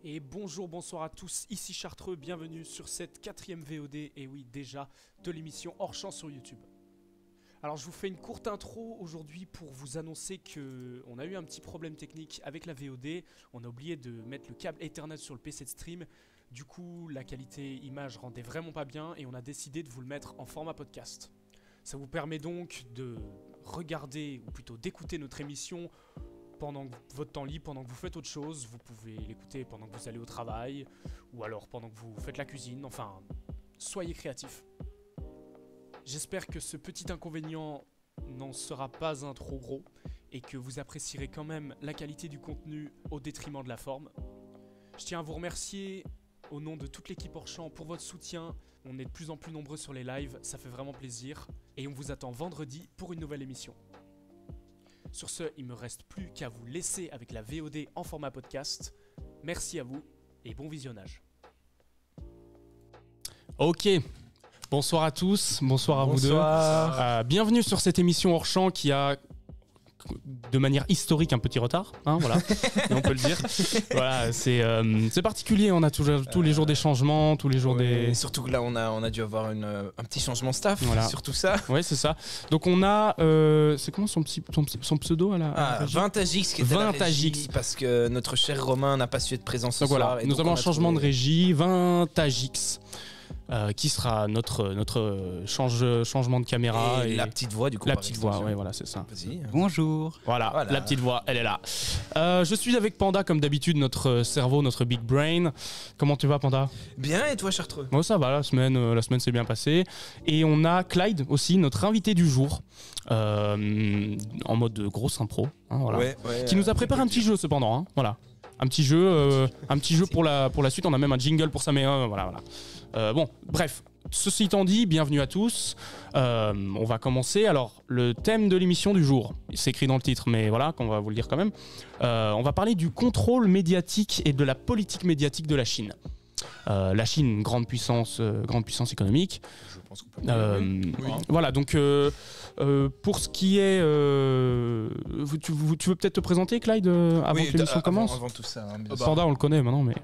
Et bonjour, bonsoir à tous, ici Chartreux, bienvenue sur cette 4ème VOD, et oui déjà, de l'émission Hors Champ sur YouTube. Alors je vous fais une courte intro aujourd'hui pour vous annoncer qu'on a eu un petit problème technique avec la VOD. On a oublié de mettre le câble Ethernet sur le PC de stream. Du coup la qualité image rendait vraiment pas bien et on a décidé de vous le mettre en format podcast. Ça vous permet donc de regarder, ou plutôt d'écouter notre émission pendant votre temps libre, pendant que vous faites autre chose. Vous pouvez l'écouter pendant que vous allez au travail, ou alors pendant que vous faites la cuisine, enfin, soyez créatifs. J'espère que ce petit inconvénient n'en sera pas un trop gros, et que vous apprécierez quand même la qualité du contenu au détriment de la forme. Je tiens à vous remercier au nom de toute l'équipe Hors Champ pour votre soutien. On est de plus en plus nombreux sur les lives, ça fait vraiment plaisir, et on vous attend vendredi pour une nouvelle émission. Sur ce, il ne me reste plus qu'à vous laisser avec la VOD en format podcast. Merci à vous et bon visionnage. Ok, bonsoir à tous, bonsoir à vous deux. Bienvenue sur cette émission Hors Champ qui a, de manière historique, un petit retard, hein, voilà, et on peut le dire. Voilà, c'est particulier, on a toujours, tous les jours des changements, tous les jours des... Surtout que là, on a dû avoir un petit changement staff, voilà. Sur tout ça. Ouais, c'est ça. Donc on a, c'est comment son pseudo à la Vintagix qui était à la régie, parce que notre cher Romain n'a pas su être présent ce soir. Voilà, nous avons un changement de régie, Vintagix. Qui sera notre changement de caméra et la petite voix du coup. La petite voix, ouais, voilà, c'est ça. Vas-y. Bonjour. Voilà, la petite voix, elle est là. Je suis avec Panda comme d'habitude, notre cerveau, notre big brain. Comment tu vas, Panda? Bien, et toi, Chartreux? Bon, ça va, la semaine s'est bien passée. Et on a Clyde aussi, notre invité du jour, en mode grosse impro, hein, voilà, qui nous a préparé un petit jeu cependant, hein, voilà. Un petit jeu pour la suite. On a même un jingle pour ça, mais voilà. Bon, bref. Ceci étant dit, bienvenue à tous. On va commencer. Alors, le thème de l'émission du jour, c'est écrit dans le titre, mais voilà, qu'on va vous le dire quand même. On va parler du contrôle médiatique et de la politique médiatique de la Chine. La Chine, grande puissance économique. Je pense qu'on peut oui. Voilà, donc pour ce qui est... tu veux peut-être te présenter, Clyde, avant que l'émission commence avant tout ça. Hein, Panda, on le connaît maintenant, mais...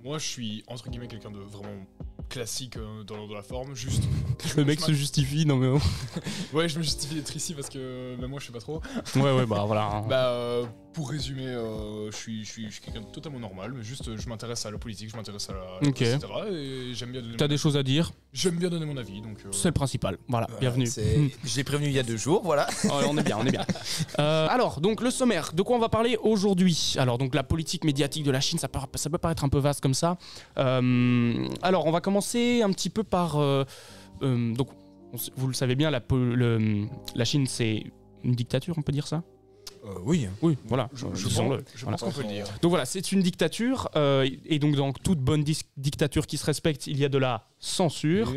Moi, je suis, entre guillemets, quelqu'un de vraiment classique dans la forme, juste... Le mec se justifie, non mais... Ouais, je me justifie d'être ici parce que même moi, je sais pas trop. Ouais, bah voilà. Pour résumer, je suis quelqu'un de totalement normal, mais juste, je m'intéresse à la politique, je m'intéresse à la... Ok. etc. Et j'aime bien donner... T'as des choses à dire? J'aime bien donner mon avis, donc... C'est le principal, voilà, bienvenue. Je l'ai prévenu il y a 2 jours, voilà. On est bien. Alors, donc le sommaire, de quoi on va parler aujourd'hui? Alors, donc la politique médiatique de la Chine, ça peut paraître un peu vaste comme ça. Alors, on va commencer un petit peu par... donc, vous le savez bien, la Chine, c'est une dictature, on peut dire ça? Oui, voilà, je pense qu'on peut le dire. Donc voilà, c'est une dictature, et donc dans toute bonne dictature qui se respecte, il y a de la censure.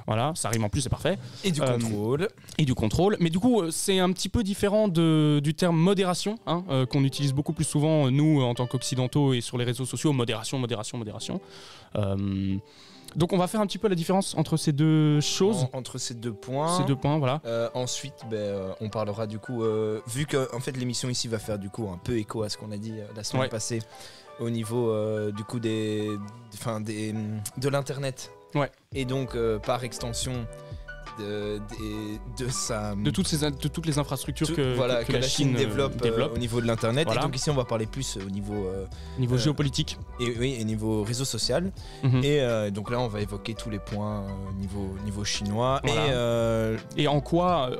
Voilà, ça rime en plus, c'est parfait. Et du contrôle. Et du contrôle. Mais du coup, c'est un petit peu différent du terme modération, hein, qu'on utilise beaucoup plus souvent, nous, en tant qu'occidentaux et sur les réseaux sociaux. Modération. Donc on va faire un petit peu la différence entre ces deux choses. Entre ces 2 points. Ces 2 points, voilà. Ensuite, on parlera du coup, vu que en fait l'émission ici va faire du coup un peu écho à ce qu'on a dit la semaine passée, au niveau du coup de l'internet. Ouais. Et donc par extension de toutes les infrastructures que la Chine développe. Au niveau de l'internet. Voilà. Et donc ici on va parler plus au niveau géopolitique et niveau réseau social. Et donc là on va évoquer tous les points niveau chinois. Voilà. Et en quoi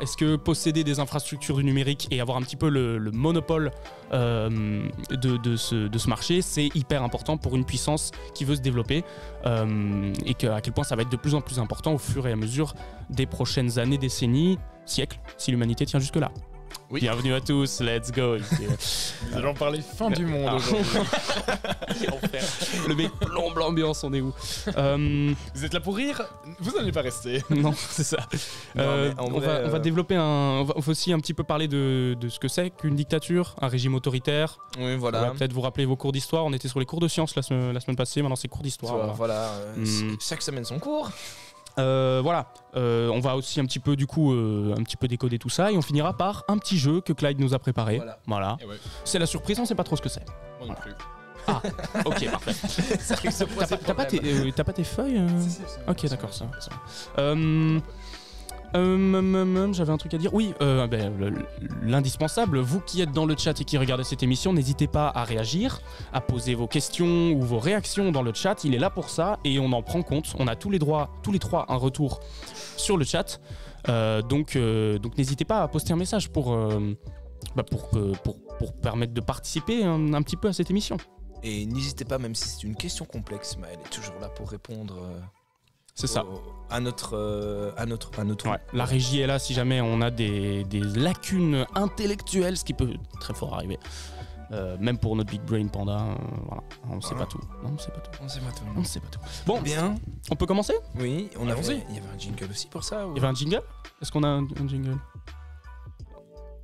est-ce que posséder des infrastructures du numérique et avoir un petit peu le monopole de ce marché, c'est hyper important pour une puissance qui veut se développer, et à quel point ça va être de plus en plus important au fur et à mesure des prochaines années, décennies, siècles, si l'humanité tient jusque là. Oui. Bienvenue à tous, let's go. Nous allons parler fin du monde aujourd'hui. Le mec plombe l'ambiance, on est où? Vous êtes là pour rire? Vous n'allez pas rester. Non, c'est ça. On va développer on va aussi un petit peu parler de ce que c'est qu'une dictature, un régime autoritaire. Oui, voilà. On va peut-être vous rappeler vos cours d'histoire. On était sur les cours de sciences la semaine passée, maintenant c'est cours d'histoire. Voilà. Chaque semaine son cours. Voilà, on va aussi un petit peu décoder tout ça et on finira par un petit jeu que Clyde nous a préparé. Voilà. Ouais. C'est la surprise, on sait pas trop ce que c'est. Moi non plus. Ah, ok, parfait. Ça risque de poser T'as pas tes feuilles Ok, d'accord, ça. J'avais un truc à dire. Oui, l'indispensable, vous qui êtes dans le chat et qui regardez cette émission, n'hésitez pas à réagir, à poser vos questions ou vos réactions dans le chat. Il est là pour ça et on en prend compte. On a tous les trois un retour sur le chat. Donc n'hésitez pas à poster un message pour permettre de participer un petit peu à cette émission. Et n'hésitez pas, même si c'est une question complexe, mais elle est toujours là pour répondre. C'est ça. À notre. Ouais. La régie est là si jamais on a des lacunes intellectuelles, ce qui peut très fort arriver. Même pour notre Big Brain Panda, voilà. On sait pas tout. Non, on sait pas tout. On sait pas tout. Bon, bien. On peut commencer ? Oui, il y avait un jingle aussi pour ça. Ou... Il y avait un jingle ? Est-ce qu'on a un jingle ?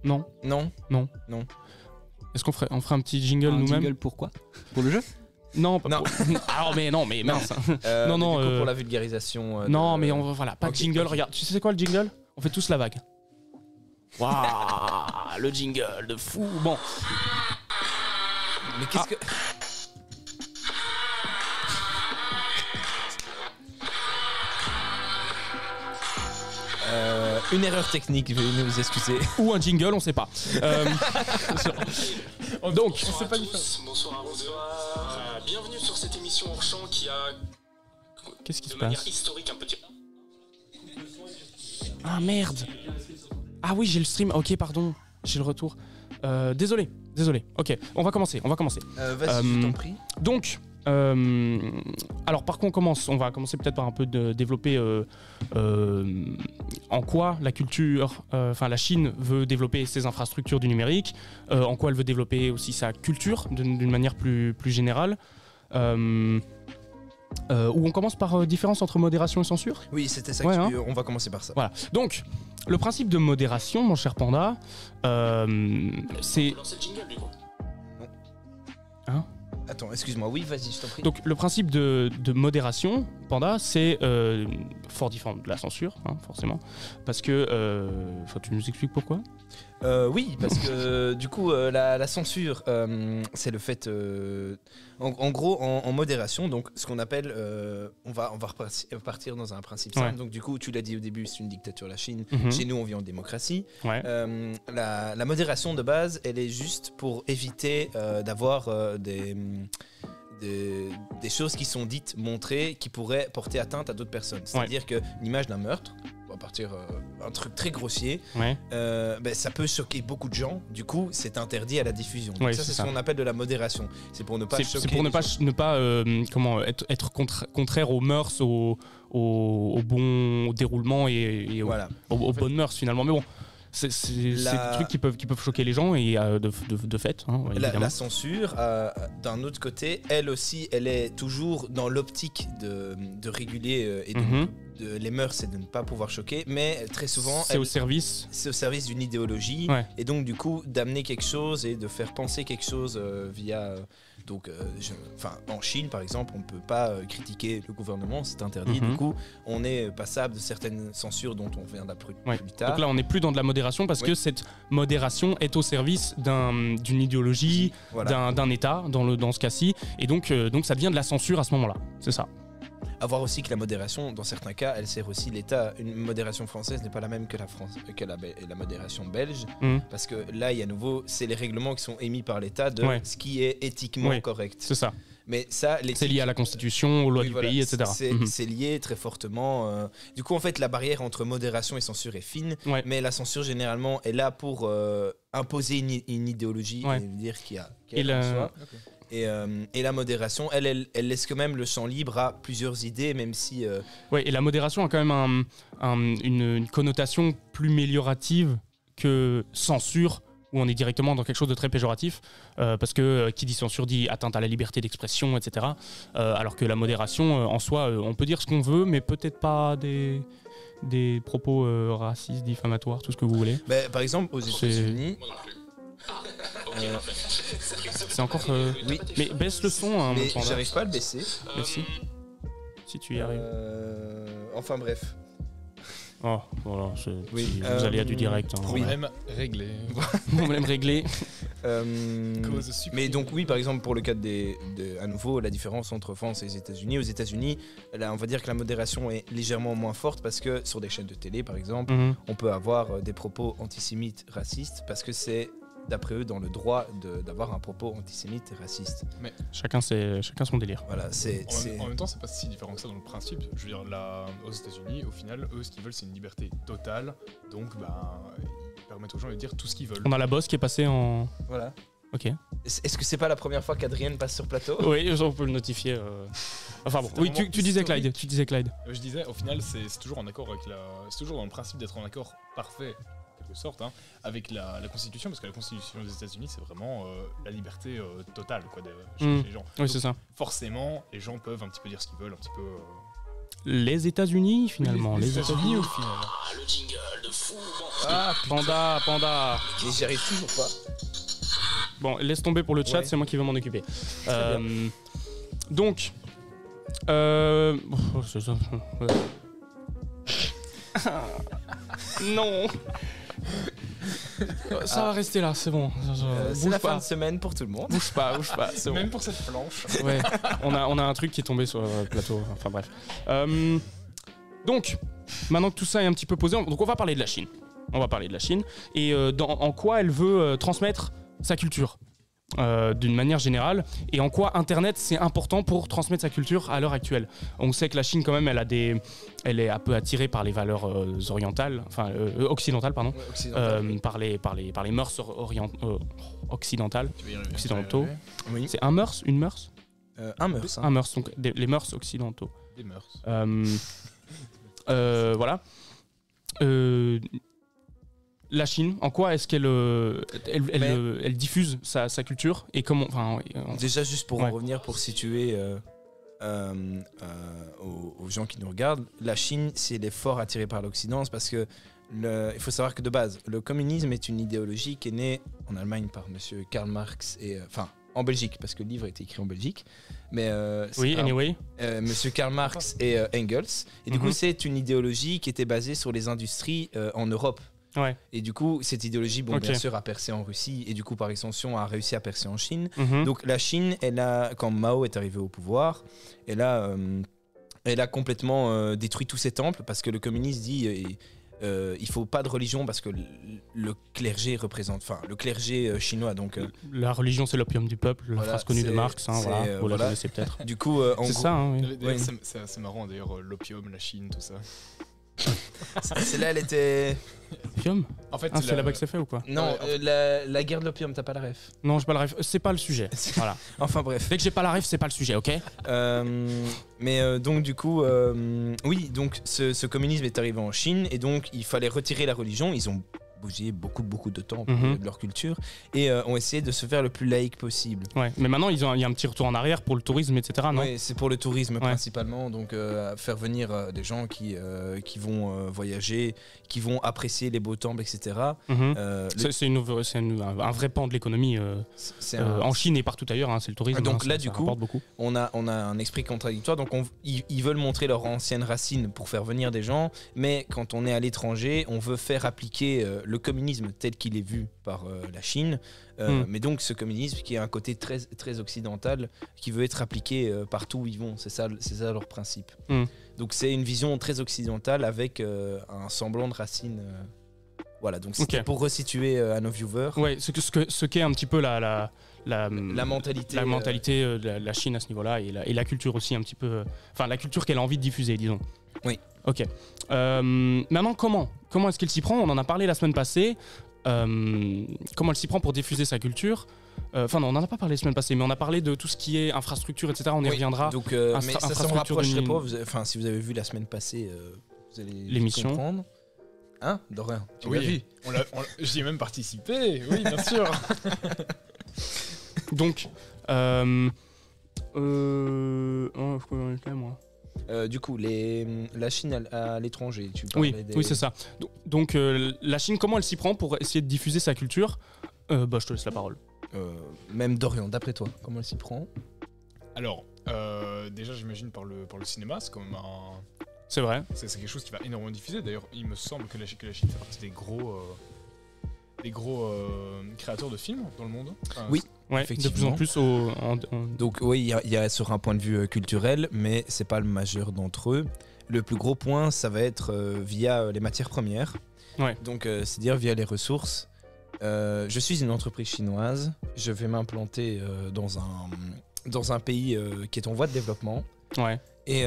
Non. Est-ce qu'on ferait un petit jingle nous-mêmes ? Un jingle pourquoi ? Pour le jeu ? Non, pas pour... Alors, mais mince. Non. Du coup, pour la vulgarisation. Non, mais voilà, pas de jingle. Okay. Regarde, tu sais quoi le jingle ? On fait tous la vague. Waouh, le jingle de fou. Bon. Mais qu'est-ce que. Une erreur technique, veuillez nous excuser. Ou un jingle, on sait pas. Donc, bonsoir à tous, bonsoir à vous. Bienvenue sur cette émission hors champ qui a. Qu'est-ce qui se passe ? De manière passe ? Historique un petit. Ah merde. Ah oui, j'ai le stream. Ok, pardon. J'ai le retour. Désolé. Ok, on va commencer. Vas-y, je t'en prie. Donc. Alors par contre on va commencer peut-être par un peu de développer en quoi la culture, la Chine veut développer ses infrastructures du numérique, en quoi elle veut développer aussi sa culture d'une manière plus générale. Où on commence par différence entre modération et censure. Oui, c'était ça. On va commencer par ça. Voilà. Donc le principe de modération, mon cher Panda, c'est. Lancer le jingle du coup. Hein ? Attends, excuse-moi, oui, vas-y, je t'en prie. Donc le principe de modération, Panda, c'est fort différent de la censure, hein, forcément, parce que... tu nous expliques pourquoi ? Oui, parce que du coup, la censure, c'est le fait... en gros, en modération, donc ce qu'on appelle... on va repartir dans un principe simple. Ouais. Donc du coup, tu l'as dit au début, c'est une dictature, la Chine. Mm-hmm. Chez nous, on vit en démocratie. Ouais. La modération de base, elle est juste pour éviter d'avoir des choses qui sont dites, montrées, qui pourraient porter atteinte à d'autres personnes. C'est-à-dire que l'image d'un meurtre, on va partir un truc très grossier, ça peut choquer beaucoup de gens. Du coup, c'est interdit à la diffusion. Donc c'est ce qu'on appelle de la modération. C'est pour ne pas choquer. C'est pour ne pas être contraire aux mœurs, au bon déroulement et aux bonnes mœurs finalement. Mais bon. C'est des trucs qui peuvent choquer les gens et de fait. Hein, la censure, d'un autre côté, elle aussi, elle est toujours dans l'optique de réguler et les mœurs, c'est de ne pas pouvoir choquer, mais très souvent, c'est au service d'une idéologie et donc du coup d'amener quelque chose et de faire penser quelque chose via. Donc, en Chine, par exemple, on ne peut pas critiquer le gouvernement, c'est interdit. Du coup, on est passable de certaines censures dont on vient d'apprendre plus tard. Donc là, on n'est plus dans de la modération parce que cette modération est au service d'une idéologie, d'un État, dans ce cas-ci. Et donc, ça devient de la censure à ce moment-là. C'est ça. À voir aussi que la modération, dans certains cas, elle sert aussi l'État. Une modération française n'est pas la même que la modération belge, parce que là, il y a nouveau, c'est les règlements qui sont émis par l'État de ce qui est éthiquement correct. C'est ça. Mais ça, c'est lié à la constitution, aux lois du pays, etc. C'est lié très fortement. Du coup, en fait, la barrière entre modération et censure est fine, mais la censure, généralement, est là pour imposer une idéologie et dire qu'il y a en soi. Et la modération, elle laisse quand même le champ libre à plusieurs idées, même si... et la modération a quand même une connotation plus méliorative que censure, où on est directement dans quelque chose de très péjoratif, parce que qui dit censure dit atteinte à la liberté d'expression, etc. Alors que la modération, en soi, on peut dire ce qu'on veut, mais peut-être pas des propos racistes, diffamatoires, tout ce que vous voulez. Par exemple, aux États-Unis... C'est encore... Oui. Mais baisse le son. Hein, mais j'arrive pas à le baisser. Merci. Si tu y arrives. Enfin bref. Oh, voilà, vous allez à du direct. Hein. Problème réglé. Problème réglé. Mais donc oui, par exemple pour le cas à nouveau la différence entre France et les États-Unis. Aux États-Unis, là, on va dire que la modération est légèrement moins forte parce que sur des chaînes de télé, par exemple, on peut avoir des propos antisémites, racistes, parce que c'est d'après eux dans le droit d'avoir un propos antisémite et raciste. Mais chacun son délire. Voilà, en même temps, c'est pas si différent que ça dans le principe. Je veux dire, aux États-Unis, au final, eux, ce qu'ils veulent, c'est une liberté totale. Donc, ils permettent aux gens de dire tout ce qu'ils veulent. On a la bosse qui est passée en. Voilà. Ok. Est-ce que c'est pas la première fois qu'Adrien passe sur plateau ? Oui, on peut le notifier. Enfin bon. Oui, tu disais Clyde. Je disais, au final, c'est toujours en accord avec c'est toujours dans le principe d'être en accord parfait, en quelque sorte, avec la Constitution, parce que la Constitution des États-Unis, c'est vraiment la liberté totale, quoi, chez les gens. Oui, c'est ça. Forcément, les gens peuvent un petit peu dire ce qu'ils veulent, un petit peu. Les États-Unis, finalement. Les États-Unis, au final. Le jingle de fou. Panda. Mais j'y arrive toujours pas. Bon, laisse tomber pour le chat, c'est moi qui vais m'en occuper. Donc, non. Ça va rester là, c'est bon. C'est la fin de semaine pour tout le monde. Bouge pas, c'est bon. Même pour cette planche. Ouais, on a un truc qui est tombé sur le plateau. Enfin bref. Donc, maintenant que tout ça est un petit peu posé, donc on va parler de la Chine. Et en quoi elle veut transmettre sa culture d'une manière générale, et en quoi Internet c'est important pour transmettre sa culture à l'heure actuelle. On sait que la Chine quand même elle est un peu attirée par les valeurs occidentales, pardon, par les mœurs occidentaux. Oui. C'est un mœurs, une mœurs. Un mœurs. Un mœurs, donc les mœurs occidentaux. Des mœurs. Voilà. La Chine, en quoi est-ce qu'elle elle diffuse sa culture et comment, Déjà juste pour en revenir, pour situer aux gens qui nous regardent, la Chine, si elle est fort attirée par l'Occident, c'est parce que il faut savoir que de base, le communisme est une idéologie qui est née en Allemagne par monsieur Karl Marx et en Belgique, parce que le livre a été écrit en Belgique. Mais monsieur Karl Marx et Engels. Et du coup, c'est une idéologie qui était basée sur les industries en Europe. Ouais. Et du coup, cette idéologie, bien sûr, a percé en Russie et du coup, par extension, a réussi à percer en Chine. Donc, la Chine, quand Mao est arrivé au pouvoir, elle a complètement détruit tous ses temples parce que le communiste dit il faut pas de religion parce que le clergé représente, le clergé chinois. Donc, la religion, c'est l'opium du peuple, la phrase connue de Marx. Vous la connaissez peut-être. Du coup, c'est ça. C'est marrant d'ailleurs, l'opium, la Chine, tout ça. Celle-là, elle était. Opium ? En fait, c'est là-bas que c'est fait ou quoi ? Non, la guerre de l'opium, t'as pas la ref ? Non, j'ai pas la ref. C'est pas le sujet. Voilà. Enfin bref. Dès que j'ai pas la ref, c'est pas le sujet, ok ? Mais donc du coup, oui, donc ce communisme est arrivé en Chine et donc il fallait retirer la religion. Ils ont bougé beaucoup de temps de leur culture et ont essayé de se faire le plus laïque possible. Ouais, mais maintenant il y a un petit retour en arrière pour le tourisme, etc. Non ? Oui, c'est pour le tourisme principalement, donc faire venir des gens qui vont voyager, qui vont apprécier les beaux temples, etc. C'est un vrai pan de l'économie en Chine et partout ailleurs, c'est le tourisme. Donc là, ça du coup, on a un esprit contradictoire, donc ils veulent montrer leurs anciennes racines pour faire venir des gens, mais quand on est à l'étranger, on veut faire appliquer le communisme tel qu'il est vu par la Chine, mais donc ce communisme qui a un côté très, très occidental qui veut être appliqué partout où ils vont, c'est ça leur principe. Donc c'est une vision très occidentale avec un semblant de racines. Voilà, donc c'était pour resituer à nos viewers. Ouais, ce qu'est un petit peu la mentalité de la Chine à ce niveau-là et la culture aussi un petit peu, la culture qu'elle a envie de diffuser, disons. Oui. Ok. Maintenant, comment est-ce qu'elle s'y prend ? On en a parlé la semaine passée. Comment elle s'y prend pour diffuser sa culture ? Non, on n'en a pas parlé la semaine passée, mais on a parlé de tout ce qui est infrastructure, etc. On y reviendra. Donc, mais ça s'en rapprocherait pas. Si vous avez vu la semaine passée, vous allez l'émission comprendre. Hein, Dorian, tu l'as vu. J'y ai même participé, oui, bien sûr. Donc, moi. Du coup, la Chine à l'étranger, tu parlais Oui, c'est ça. Donc, la Chine, comment elle s'y prend pour essayer de diffuser sa culture ? Je te laisse la parole. Même Dorian, d'après toi, comment elle s'y prend ? Alors, déjà, j'imagine par le cinéma, c'est quand même un... C'est vrai. C'est quelque chose qui va énormément diffuser. D'ailleurs, il me semble que la Chine fait partie des gros des gros créateurs de films dans le monde. Oui, ouais, effectivement. De plus en plus Donc oui, il y a sur un point de vue culturel, mais c'est pas le majeur d'entre eux. Le plus gros point, ça va être via les matières premières. Ouais. Donc c'est-à-dire via les ressources. Je suis une entreprise chinoise. Je vais m'implanter dans un pays qui est en voie de développement. Ouais. Et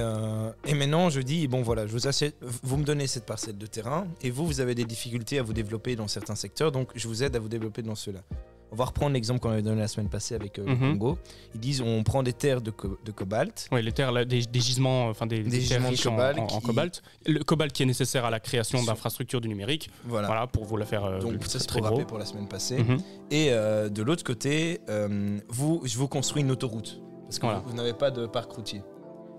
maintenant, je dis, bon voilà, vous me donnez cette parcelle de terrain et vous avez des difficultés à vous développer dans certains secteurs, donc je vous aide à vous développer dans ceux-là. On va reprendre l'exemple qu'on avait donné la semaine passée avec le Congo. Ils disent, on prend des terres de cobalt. Oui, les terres, des gisements, enfin des gisements de cobalt, en cobalt. Le cobalt qui est nécessaire à la création d'infrastructures du numérique. Voilà, pour vous la faire. Donc ça c'est pour rappeler pour la semaine passée. Et de l'autre côté, je vous construis une autoroute parce que vous n'avez pas de parc routier.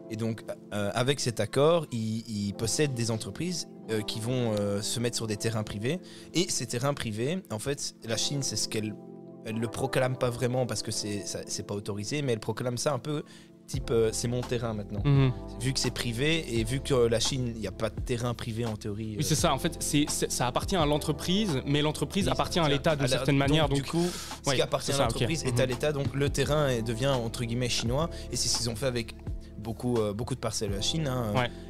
Et donc, avec cet accord, ils possèdent des entreprises qui vont se mettre sur des terrains privés. Et ces terrains privés, en fait, la Chine, c'est ce qu'elle le proclame pas vraiment parce que c'est pas autorisé, mais elle proclame ça un peu type c'est mon terrain maintenant. Vu que c'est privé et vu que la Chine, il n'y a pas de terrain privé en théorie. Oui, c'est ça. En fait, ça appartient à l'entreprise, mais l'entreprise appartient à l'État d'une certaine manière. Donc, du coup, ce qui appartient à l'entreprise est à l'État. Donc, le terrain devient entre guillemets chinois. Et c'est ce qu'ils ont fait avec beaucoup de parcelles de la Chine.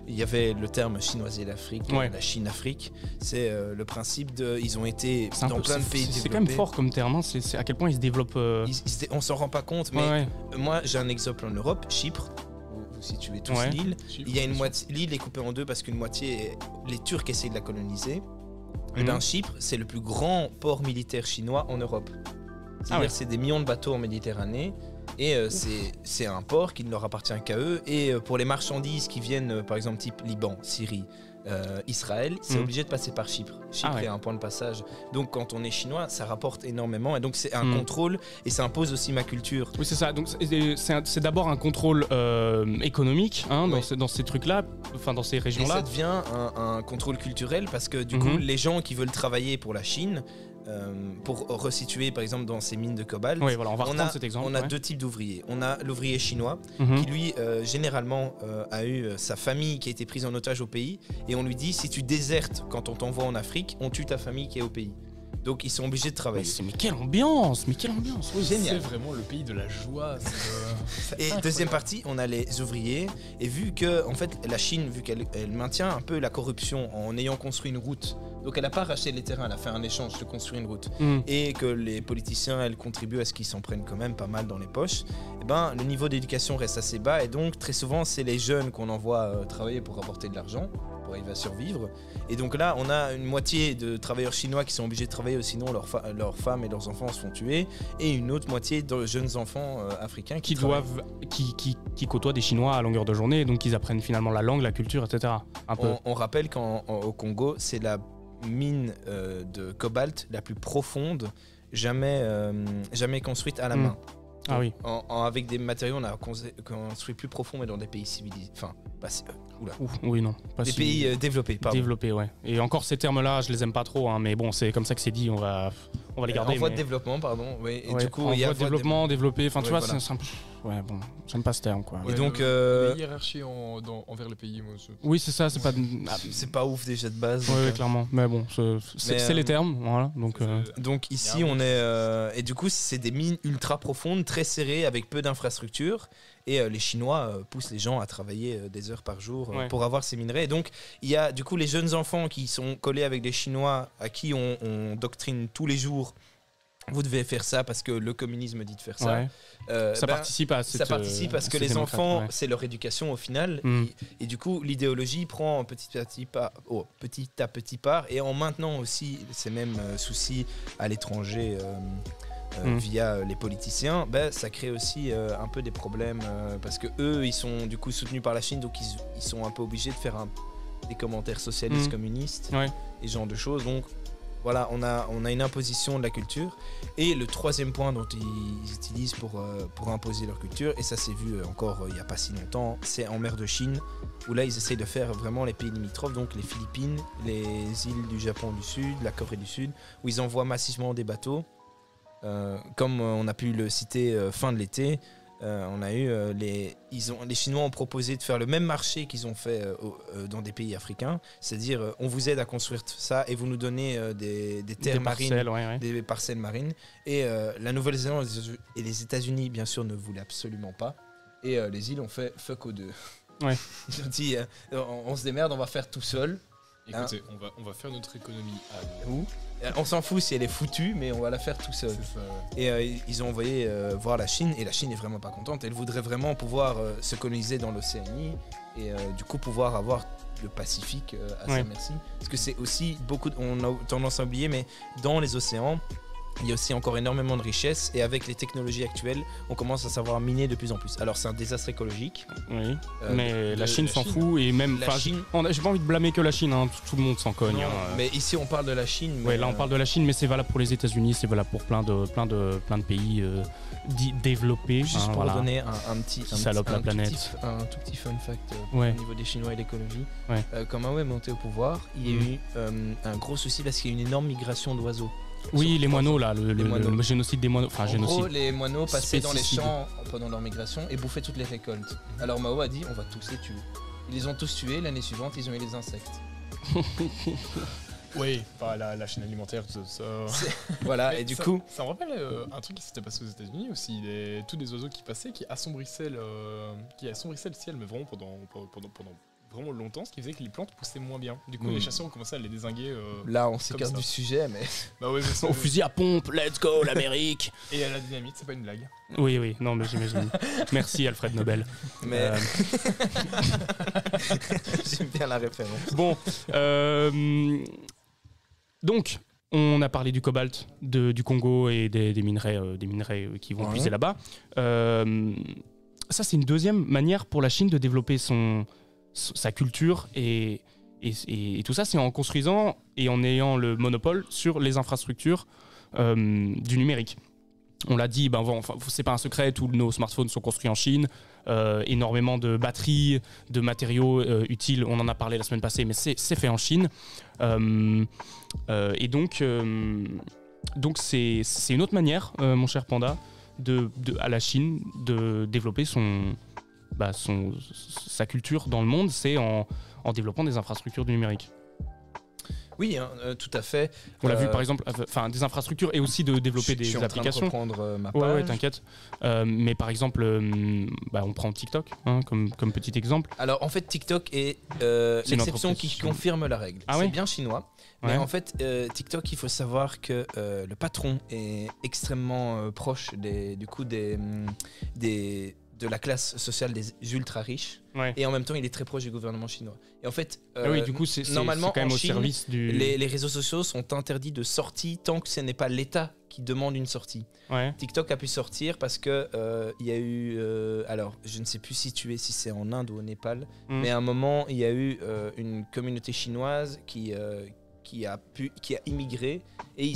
Il y avait le terme chinoiser l'Afrique, la Chine-Afrique. C'est le principe de. Ils ont été dans plein de pays développés. C'est quand même fort comme terme. C'est à quel point ils se développent. On s'en rend pas compte, mais moi j'ai un exemple en Europe, Chypre. Vous situez tous l'île. Il y a une moitié. L'île est coupée en deux parce qu'une moitié, les Turcs essayent de la coloniser. Et bien Chypre, c'est le plus grand port militaire chinois en Europe. C'est-à-dire c'est des millions de bateaux en Méditerranée. Et c'est un port qui ne leur appartient qu'à eux. Et pour les marchandises qui viennent, par exemple, type Liban, Syrie, Israël, c'est obligé de passer par Chypre. Chypre est un point de passage. Donc, quand on est chinois, ça rapporte énormément. Et donc, c'est un contrôle et ça impose aussi ma culture. Oui, c'est ça. Donc, c'est d'abord un contrôle économique dans ces trucs-là, enfin, dans ces régions-là. Et ça devient un contrôle culturel parce que, du coup, les gens qui veulent travailler pour la Chine, pour resituer par exemple dans ces mines de cobalt, on va reprendre cet exemple. On a deux types d'ouvriers. On a l'ouvrier chinois qui lui généralement a eu sa famille qui a été prise en otage au pays et on lui dit si tu désertes quand on t'envoie en Afrique, on tue ta famille qui est au pays. Donc ils sont obligés de travailler. Mais quelle ambiance, oui, génial. C'est vraiment le pays de la joie. Et deuxième partie, on a les ouvriers. Et vu que en fait la Chine, vu qu'elle maintient un peu la corruption en ayant construit une route, donc elle n'a pas racheté les terrains, elle a fait un échange de construire une route, et que les politiciens, elles contribuent à ce qu'ils s'en prennent quand même pas mal dans les poches. Et ben le niveau d'éducation reste assez bas et donc très souvent c'est les jeunes qu'on envoie travailler pour apporter de l'argent. Pour arriver à survivre. Et donc là, on a une moitié de travailleurs chinois qui sont obligés de travailler, sinon leurs femmes et leurs enfants se font tuer, et une autre moitié de jeunes enfants africains qui côtoient des Chinois à longueur de journée, donc ils apprennent finalement la langue, la culture, etc. On rappelle qu'au Congo, c'est la mine de cobalt la plus profonde jamais construite à la main. Ah oui. Avec des matériaux, on a construit plus profond, mais dans des pays civilisés. Enfin, oui, non. Des pays développés, pardon. Développés, ouais. Et encore ces termes-là, je les aime pas trop, hein, mais bon, c'est comme ça que c'est dit, on va les garder. En voie de développement, pardon. Oui. Et du coup, en voie de développement, développé. Enfin, tu vois, voilà. c'est un peu. Ouais, bon, j'aime pas ce terme, quoi. Et donc, la hiérarchie envers les pays, moi. Oui, c'est ça, c'est pas. C'est pas ouf déjà de base. Oui, clairement. Mais bon, c'est les termes, voilà. Donc ici, on est. Et du coup, c'est des mines ultra profondes, très serrées, avec peu d'infrastructures. Et les Chinois poussent les gens à travailler des heures par jour pour avoir ces minerais. Et donc, il y a du coup les jeunes enfants qui sont collés avec des Chinois à qui on doctrine tous les jours. Vous devez faire ça parce que le communisme dit de faire ça. Ça participe à cette. Ça participe parce que les enfants, c'est leur éducation au final. Et du coup, l'idéologie prend petit à petit part. Et en maintenant aussi ces mêmes soucis à l'étranger. Via les politiciens, ça crée aussi un peu des problèmes parce que eux ils sont du coup soutenus par la Chine, donc ils sont un peu obligés de faire des commentaires socialistes, communistes et ce genre de choses. Donc voilà, on a une imposition de la culture. Et le troisième point dont ils utilisent pour imposer leur culture, et ça s'est vu encore il n'y a pas si longtemps, c'est en mer de Chine, où là ils essayent de faire vraiment les pays limitrophes, donc les Philippines, les îles du Japon du Sud, la Corée du Sud, où ils envoient massivement des bateaux. Comme on a pu le citer fin de l'été, On a eu les Chinois ont proposé de faire le même marché qu'ils ont fait dans des pays africains, c'est-à-dire on vous aide à construire ça et vous nous donnez des terres marines, des parcelles marines. Et la Nouvelle-Zélande et les États-Unis, bien sûr, ne voulaient absolument pas. Et les îles ont fait fuck aux deux. Ouais. Ils ont dit on se démerde, on va faire tout seul. Écoutez, on va faire notre économie à nous. On s'en fout si elle est foutue, mais on va la faire tout seul. Ça, ouais. Et ils ont envoyé voir la Chine, et la Chine est vraiment pas contente. Elle voudrait vraiment pouvoir se coloniser dans l'Océanie et du coup pouvoir avoir le Pacifique à sa merci. Parce que c'est aussi on a tendance à oublier, mais dans les océans, il y a aussi encore énormément de richesses, et avec les technologies actuelles, on commence à savoir miner de plus en plus. Alors c'est un désastre écologique. Oui, mais la Chine s'en fout, et même... J'ai pas envie de blâmer que la Chine, hein, tout le monde s'en cogne. Mais ici on parle de la Chine. Ouais, là on parle de la Chine, mais c'est valable pour les États-Unis, c'est valable pour plein de pays développés. Juste pour donner un petit planète. Un tout petit fun fact au niveau des Chinois et l'écologie. Quand Mao est monté au pouvoir, il y a eu un gros souci parce qu'il y a eu une énorme migration d'oiseaux. Oui, les moineaux là, le génocide des moineaux. En gros, les moineaux passaient dans les champs pendant leur migration et bouffaient toutes les récoltes. Alors Mao a dit, on va tous les tuer. Ils les ont tous tués, l'année suivante, ils ont eu les insectes. Oui, la chaîne alimentaire, tout ça. Voilà, et du coup... Ça me rappelle un truc qui s'était passé aux États-Unis aussi, tous des oiseaux qui passaient, qui assombrissaient le ciel, mais vraiment pendant vraiment longtemps, ce qui faisait que les plantes poussaient moins bien. Du coup, les chasseurs ont commencé à les dézinguer. Là, on s'écarte du sujet, mais... Bah oui, au fusil à pompe, let's go, l'Amérique. Et à la dynamite, c'est pas une blague. Oui, non, mais j'imagine. Merci, Alfred Nobel. Mais... J'aime bien la référence. Bon, donc... On a parlé du cobalt, du Congo et des minerais qui vont puiser là-bas. Ça, c'est une deuxième manière pour la Chine de développer sa culture et tout ça, c'est en construisant et en ayant le monopole sur les infrastructures du numérique. On l'a dit, c'est pas un secret, tous nos smartphones sont construits en Chine, énormément de batteries, de matériaux utiles, on en a parlé la semaine passée, mais c'est fait en Chine. Et donc c'est une autre manière, mon cher Panda, à la Chine de développer sa culture dans le monde, c'est en développant des infrastructures du numérique. Oui, tout à fait. On l'a vu par exemple, des infrastructures et aussi de développer des applications. Je suis en train de reprendre ma page. Ouais, t'inquiète. Mais par exemple, on prend TikTok comme petit exemple. Alors en fait, TikTok est l'exception qui confirme la règle. C'est bien chinois. Mais en fait, TikTok, il faut savoir que le patron est extrêmement proche de la classe sociale des ultra riches, et en même temps il est très proche du gouvernement chinois. Et en fait, du coup, c'est normalement quand même en au Chine, service du... les réseaux sociaux sont interdits de sortie tant que ce n'est pas l'État qui demande une sortie. TikTok a pu sortir parce que il y a eu, alors je ne sais plus si c'est en Inde ou au Népal, mais à un moment il y a eu une communauté chinoise qui a immigré, et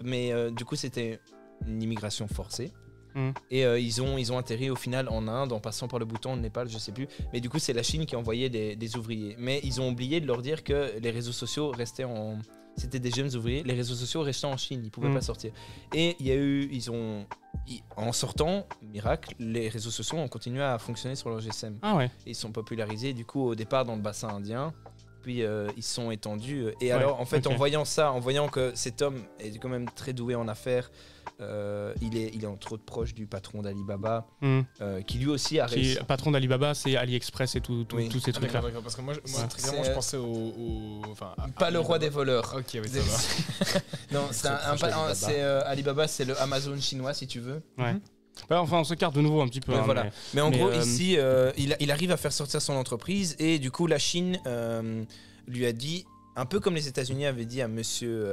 mais du coup c'était une immigration forcée. Et ils ont atterri au final en Inde en passant par le Bhoutan, le Népal, je sais plus. Mais du coup, c'est la Chine qui envoyait des ouvriers. Mais ils ont oublié de leur dire que les réseaux sociaux restaient c'était des jeunes ouvriers. Les réseaux sociaux restaient en Chine, ils pouvaient pas sortir. Et il y a eu, en sortant, miracle, les réseaux sociaux ont continué à fonctionner sur leur GSM. Et ils sont popularisés du coup au départ dans le bassin indien. Puis ils sont étendus. Et alors, en fait, en voyant que cet homme est quand même très doué en affaires, il est entre autres proche du patron d'Alibaba, qui lui aussi a réussi. Patron d'Alibaba, c'est AliExpress et tous ces trucs-là. D'accord, parce que moi très clairement, je pensais pas le roi des voleurs. Ok, oui, ça va. Non, c'est Alibaba, c'est le Amazon chinois, si tu veux. On s'écarte de nouveau un petit peu. Voilà. Mais en gros, ici, il arrive à faire sortir son entreprise, et du coup, la Chine lui a dit, un peu comme les États-Unis avaient dit à monsieur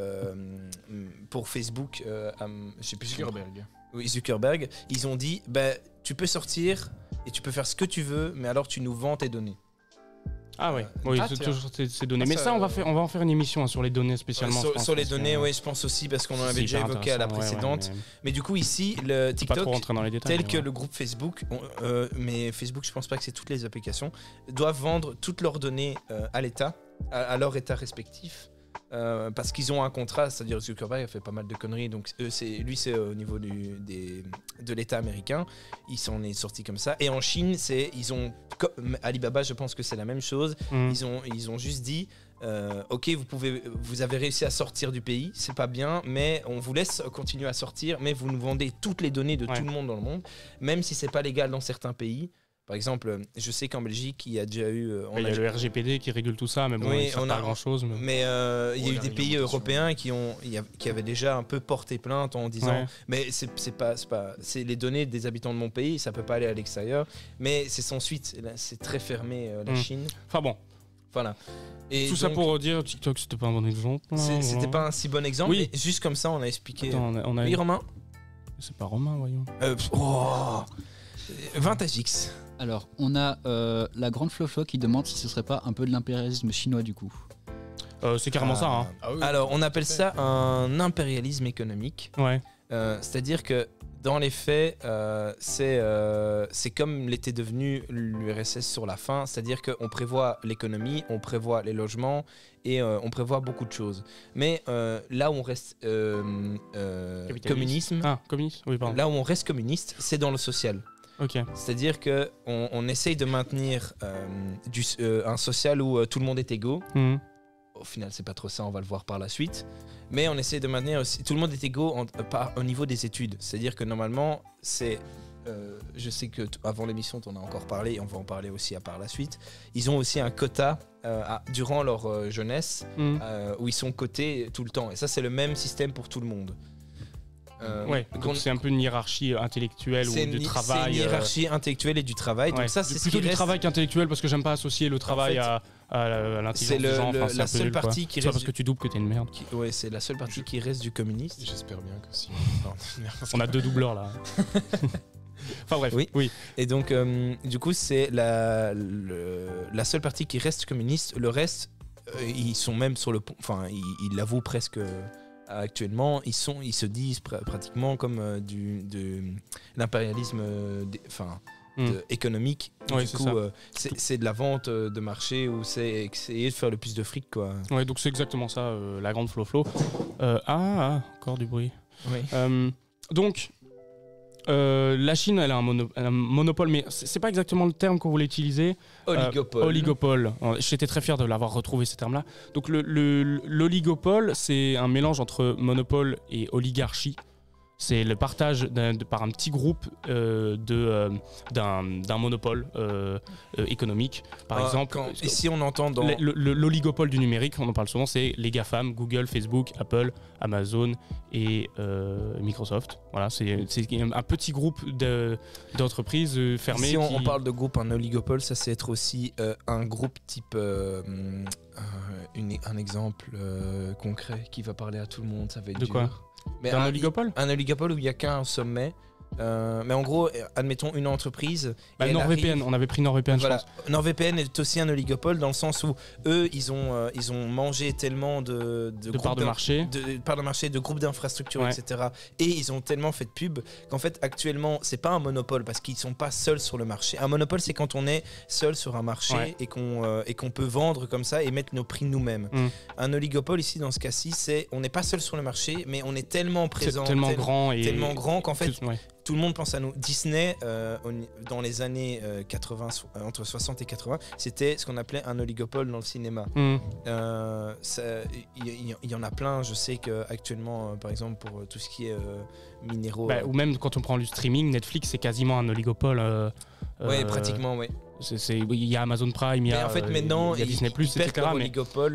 pour Facebook, je sais plus Zuckerberg. Oui, Zuckerberg, ils ont dit, tu peux sortir et tu peux faire ce que tu veux, mais alors tu nous vends tes données. C'est toujours ces données. Mais ça, on va en faire une émission sur les données spécialement. Sur les données, je pense aussi, parce qu'on en avait déjà évoqué à la précédente. Mais du coup, ici, le TikTok, tel que le groupe Facebook, mais Facebook, je pense pas que c'est toutes les applications, doivent vendre toutes leurs données à l'État, à leur État respectif. parce qu'ils ont un contrat, c'est-à-dire Zuckerberg a fait pas mal de conneries, donc lui c'est au niveau de l'État américain, il s'en est sorti comme ça. Et en Chine, Alibaba, je pense que c'est la même chose. Ils ont juste dit, ok, vous avez réussi à sortir du pays, c'est pas bien, mais on vous laisse continuer à sortir, mais vous nous vendez toutes les données de tout le monde dans le monde, même si c'est pas légal dans certains pays. Par exemple, je sais qu'en Belgique, il y a déjà eu... il y a le RGPD qui régule tout ça, mais bon, il ne pas grand-chose. Mais il y a eu des pays européens qui avaient déjà un peu porté plainte en disant mais c'est les données des habitants de mon pays, ça ne peut pas aller à l'extérieur. Mais c'est sans suite, c'est très fermé, la Chine. Enfin bon. Voilà. Et tout donc, ça pour dire TikTok, c'était pas un bon exemple. C'était pas un si bon exemple, mais juste comme ça, on a expliqué... Attends, oui, Romain ? C'est pas Romain, voyons. 20 Alors, on a la grande Flo qui demande si ce serait pas un peu de l'impérialisme chinois du coup. C'est carrément ça. Hein. Alors, on appelle ça un impérialisme économique. Ouais. C'est-à-dire que dans les faits, c'est comme l'était devenu l'URSS sur la fin. C'est-à-dire qu'on prévoit l'économie, on prévoit les logements et on prévoit beaucoup de choses. Mais là où on reste communisme, oui, pardon. Là où on reste communiste, c'est dans le social. Okay. C'est-à-dire qu'on essaye de maintenir un social où tout le monde est égaux. Au final, c'est pas trop ça, on va le voir par la suite. Mais on essaye de maintenir aussi, tout le monde est égaux au niveau des études. C'est-à-dire que normalement, je sais que avant l'émission, on a encore parlé, et on va en parler aussi par la suite. Ils ont aussi un quota durant leur jeunesse où ils sont cotés tout le temps. Et ça, c'est le même système pour tout le monde. Donc c'est un peu une hiérarchie intellectuelle ou du travail. C'est une hiérarchie intellectuelle et du travail. Donc ça, c'est plutôt du travail qu'intellectuel parce que j'aime pas associer le travail à l'intelligence des gens. C'est la seule partie qui reste. Parce que tu doubles que t'es une merde. Ouais, c'est la seule partie qui reste du communiste. J'espère bien que si. On a 2 doubleurs là. Enfin bref. Oui. Et donc, du coup, c'est la seule partie qui reste communiste. Le reste, ils sont même sur le pont. Enfin, ils l'avouent presque. Actuellement, ils se disent pratiquement comme de l'impérialisme économique. Ouais, du coup, c'est de la vente de marché où c'est essayer de faire le plus de fric, quoi. Ouais, donc c'est exactement ça, la grande Flo. Encore du bruit. Oui. Donc, la Chine, elle a un monopole, mais c'est pas exactement le terme qu'on voulait utiliser. Oligopole. J'étais très fier de l'avoir retrouvé, ce terme-là. Donc l'oligopole, c'est un mélange entre monopole et oligarchie. C'est le partage par un petit groupe d'un monopole économique. Par exemple, ici on entend dans... L'oligopole du numérique, on en parle souvent, c'est les GAFAM, Google, Facebook, Apple, Amazon et Microsoft. Voilà, c'est un petit groupe d'entreprises fermées. Si on parle de groupe, un oligopole, ça c'est être aussi un groupe type... un exemple concret qui va parler à tout le monde, ça va être de dur. Quoi Mais un oligopole ? Un oligopole où il n'y a qu'un sommet. Mais en gros, admettons une entreprise. NordVPN, on avait pris NordVPN, voilà. je pense. NordVPN est aussi un oligopole dans le sens où eux, ils ont mangé tellement de parts de marché, de groupes d'infrastructures, etc. Et ils ont tellement fait de pub qu'en fait, actuellement, c'est pas un monopole parce qu'ils sont pas seuls sur le marché. Un monopole, c'est quand on est seul sur un marché et qu'on peut vendre comme ça et mettre nos prix nous-mêmes. Un oligopole ici, dans ce cas-ci, c'est on n'est pas seul sur le marché, mais on est tellement présent, tellement grand qu'en fait. Tout le monde pense à nous. Disney, dans les années 80, entre 60 et 80, c'était ce qu'on appelait un oligopole dans le cinéma. Il y en a plein. Je sais qu'actuellement, par exemple, pour tout ce qui est minéraux... ou même quand on prend le streaming, Netflix, c'est quasiment un oligopole. Oui, pratiquement, oui. Il y a Amazon Prime, il y a, maintenant, il y a Disney+, etc.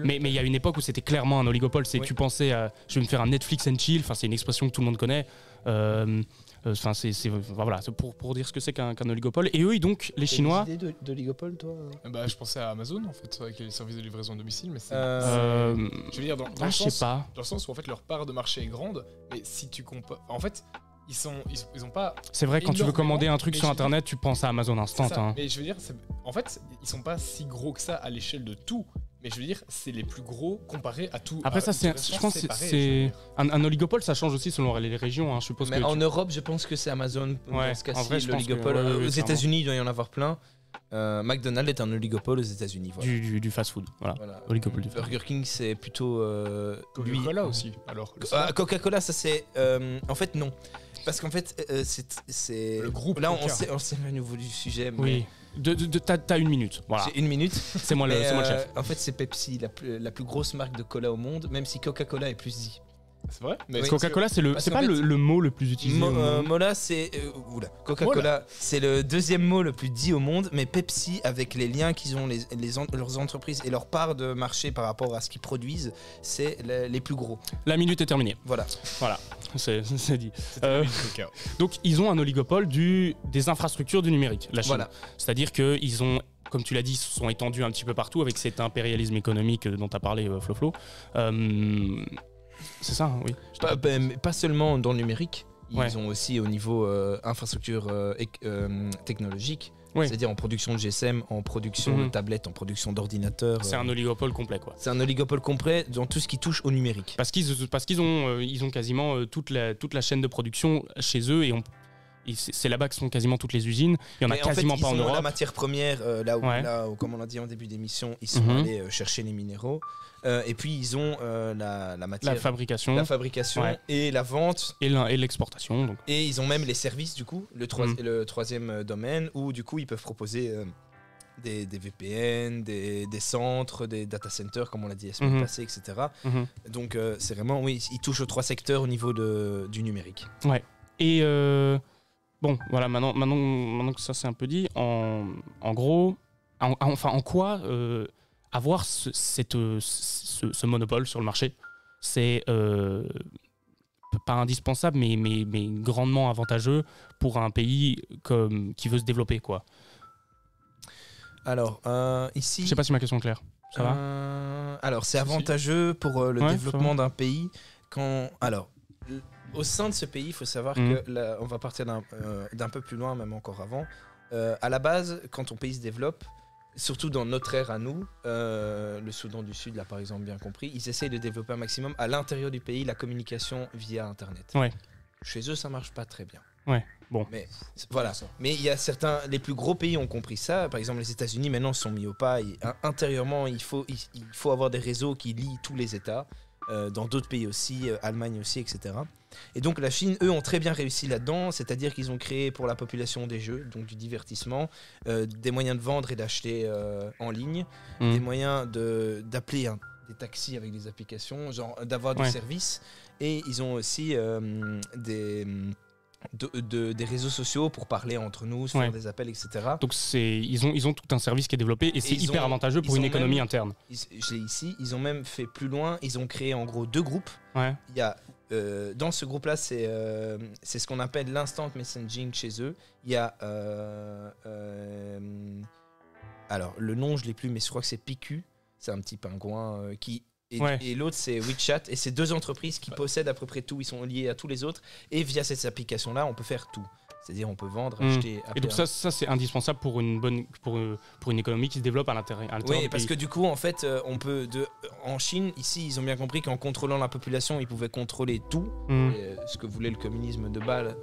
Mais il y a une époque où c'était clairement un oligopole. Tu pensais à... Je vais me faire un Netflix and chill. C'est une expression que tout le monde connaît. Voilà, c'est pour dire ce que c'est qu'un oligopole. Et eux, donc, les Chinois... T'as une idée d'oligopole, toi ? Je pensais à Amazon, en fait, avec les services de livraison à domicile, mais c'est... Je veux dire, dans je sais pas. Dans le sens où, en fait, leur part de marché est grande, mais si tu compares... En fait, ils ont pas... C'est vrai, quand tu veux commander un truc sur Internet, tu penses à Amazon Instant. Hein. Mais je veux dire, en fait, ils sont pas si gros que ça à l'échelle de tout. Mais je veux dire, c'est les plus gros comparés à tout. Après, je pense que c'est un oligopole, ça change aussi selon les régions. Hein. Je suppose mais en Europe, je pense que c'est Amazon. Dans ce cas-ci, l'oligopole. Aux États-Unis, il doit y en avoir plein. McDonald's est un oligopole aux États-Unis. Voilà. Du fast-food. Voilà. Oligopole du fast-food. Burger King, c'est plutôt. Coca-Cola aussi. Alors, Coca-Cola, ça c'est. En fait, non. Parce qu'en fait, c'est. Le groupe. Là, on s'éloigne au niveau du sujet. Oui. T'as 1 minute. Voilà. J'ai 1 minute. C'est moi le chef. En fait, c'est Pepsi, la plus grosse marque de cola au monde, même si Coca-Cola est plus dit. C'est vrai. Mais Coca-Cola, c'est pas le mot le plus utilisé. Mola, c'est. Coca-Cola, c'est le 2e mot le plus dit au monde, mais Pepsi, avec les liens qu'ils ont, leurs entreprises et leur part de marché par rapport à ce qu'ils produisent, c'est les plus gros. La minute est terminée. Voilà. C'est dit. Donc, ils ont un oligopole des infrastructures du numérique, la Chine. Voilà. C'est-à-dire qu'ils ont. Comme tu l'as dit, se sont étendus un petit peu partout avec cet impérialisme économique dont tu as parlé, Flo. C'est ça, oui. Pas seulement dans le numérique, ils ont aussi au niveau infrastructure technologique, c'est-à-dire en production de GSM, en production de tablettes, en production d'ordinateurs. C'est un oligopole complet, quoi. C'est un oligopole complet dans tout ce qui touche au numérique. Parce qu'ils ont quasiment toute la chaîne de production chez eux et c'est là-bas que sont quasiment toutes les usines. Il y en a quasiment pas en Europe. La matière première, là où, comme on l'a dit en début d'émission, ils sont allés chercher les minéraux. Et puis ils ont la matière, la fabrication et la vente et l'exportation. Donc. Et ils ont même les services du coup, le 3e domaine où du coup ils peuvent proposer des VPN, des centres, des data centers comme on l'a dit la semaine passée, etc. Donc c'est vraiment ils touchent aux 3 secteurs au niveau du numérique. Ouais. Et bon voilà maintenant que ça c'est un peu dit, en gros, en quoi avoir ce monopole sur le marché, c'est pas indispensable, mais grandement avantageux pour un pays qui veut se développer, quoi. Alors, ici... Je sais pas si ma question est claire. Ça va ? Alors, c'est avantageux pour le développement d'un pays Alors, au sein de ce pays, il faut savoir que on va partir d'un peu plus loin, même encore avant. À la base, quand ton pays se développe, surtout dans notre ère à nous, le Soudan du Sud, là par exemple, bien compris, ils essayent de développer un maximum à l'intérieur du pays la communication via Internet. Ouais. Chez eux, ça marche pas très bien. Ouais. Bon. Mais voilà. Mais il y a les plus gros pays ont compris ça. Par exemple, les États-Unis maintenant sont mis au pas. Intérieurement, il faut avoir des réseaux qui lient tous les États. Dans d'autres pays aussi, Allemagne aussi, etc. Et donc la Chine, eux, ont très bien réussi là-dedans, c'est-à-dire qu'ils ont créé pour la population des jeux, donc du divertissement, des moyens de vendre et d'acheter en ligne, des moyens d'appeler des taxis avec des applications, genre d'avoir du service, et ils ont aussi des réseaux sociaux pour parler entre nous, faire des appels, etc. Donc ils ont tout un service qui est développé et c'est hyper avantageux pour une économie interne. Je l'ai ici, ils ont même fait plus loin, ils ont créé en gros 2 groupes. Il y a, dans ce groupe-là, c'est ce qu'on appelle l'instant messaging chez eux. Il y a... alors, le nom, je ne l'ai plus, mais je crois que c'est PQ. C'est un petit pingouin qui... Et l'autre c'est WeChat, et c'est 2 entreprises qui possèdent à peu près tout, ils sont liés à tous les autres, et via cette application là on peut faire tout, c'est-à-dire on peut vendre, acheter, et donc ça c'est indispensable pour une économie qui se développe à l'intérieur oui, parce que du coup en fait on peut en Chine ici ils ont bien compris qu'en contrôlant la population ils pouvaient contrôler tout, ce que voulait le communisme de Bâle,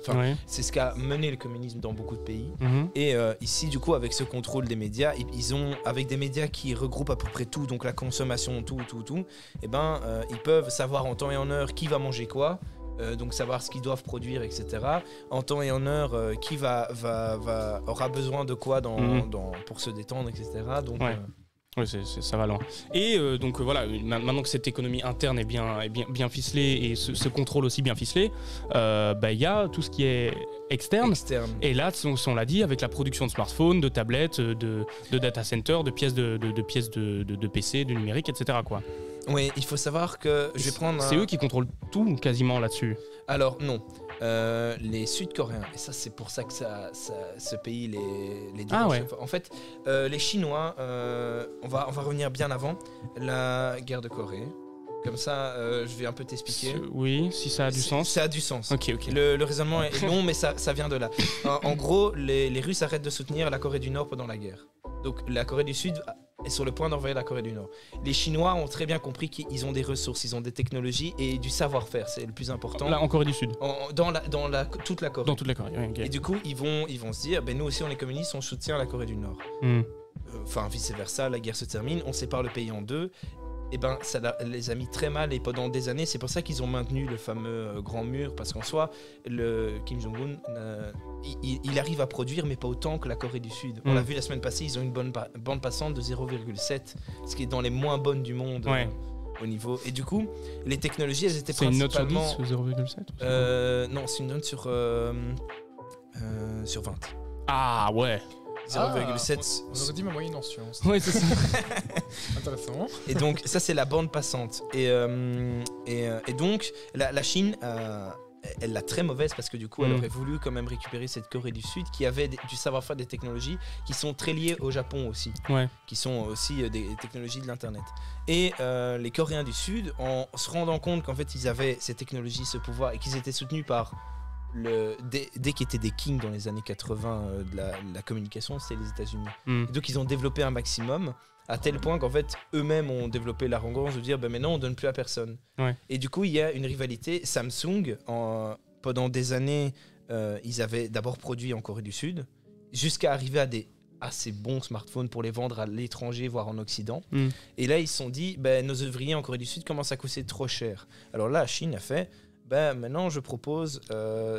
c'est ce qu'a mené le communisme dans beaucoup de pays, et ici du coup avec ce contrôle des médias, ils ont, avec des médias qui regroupent à peu près tout, donc la consommation, tout, et ils peuvent savoir en temps et en heure qui va manger quoi, donc savoir ce qu'ils doivent produire, etc. En temps et en heure, qui aura besoin de quoi pour se détendre, etc. Donc, oui, ça va loin. Et donc voilà, maintenant que cette économie interne est bien ficelée et ce contrôle aussi bien ficelé, il y a tout ce qui est externe. Et là, on l'a dit, avec la production de smartphones, de tablettes, de data centers, de pièces de PC, de numérique, etc. quoi. Oui, il faut savoir que je vais prendre. C'est eux qui contrôlent tout quasiment là-dessus. Alors non. Les Sud-Coréens, et ça c'est pour ça que ce pays les dérange. En fait, les Chinois, on va revenir bien avant la guerre de Corée. Comme ça, je vais un peu t'expliquer. Oui, si ça a du sens. Ça a du sens. Ok. Le raisonnement est long, mais ça vient de là. En gros, les Russes arrêtent de soutenir la Corée du Nord pendant la guerre. Donc la Corée du Sud est sur le point d'envahir la Corée du Nord. Les Chinois ont très bien compris qu'ils ont des ressources, ils ont des technologies et du savoir-faire, c'est le plus important. Là, en Corée du Sud. Dans toute la Corée. Dans toute la Corée, okay. Et du coup, ils vont se dire, nous aussi on est communistes, on soutient la Corée du Nord. Enfin, vice-versa, la guerre se termine, on sépare le pays en deux. Et ça les a mis très mal et pendant des années, c'est pour ça qu'ils ont maintenu le fameux grand mur, parce qu'en soi, le Kim Jong-un, il arrive à produire, mais pas autant que la Corée du Sud. On l'a vu la semaine passée, ils ont une bande passante de 0,7, ce qui est dans les moins bonnes du monde au niveau. Et du coup, les technologies, elles étaient principalement... C'est une note sur 10 ou 0,7 Non, c'est une note sur 20. Ah ouais. 0,7. On aurait dit ma moyenne en sciences. Ouais, c'est ça. Intéressant. Et donc, ça, c'est la bande passante. Et donc, la Chine, elle l'a très mauvaise parce que du coup, elle aurait voulu quand même récupérer cette Corée du Sud qui avait du savoir-faire, des technologies qui sont très liées au Japon aussi. Qui sont aussi des technologies de l'Internet. Et les Coréens du Sud, en se rendant compte qu'en fait, ils avaient ces technologies, ce pouvoir et qu'ils étaient soutenus par... dès qu'ils étaient des kings dans les années 80 de la communication, c'était les États-Unis. Donc ils ont développé un maximum à tel point qu'en fait eux-mêmes ont développé l'arrogance de dire maintenant on donne plus à personne. Et du coup il y a une rivalité. Samsung pendant des années ils avaient d'abord produit en Corée du Sud jusqu'à arriver à des assez bons smartphones pour les vendre à l'étranger voire en Occident. Et là ils se sont dit nos ouvriers en Corée du Sud commencent à coûter trop cher. Alors là la Chine a fait maintenant je propose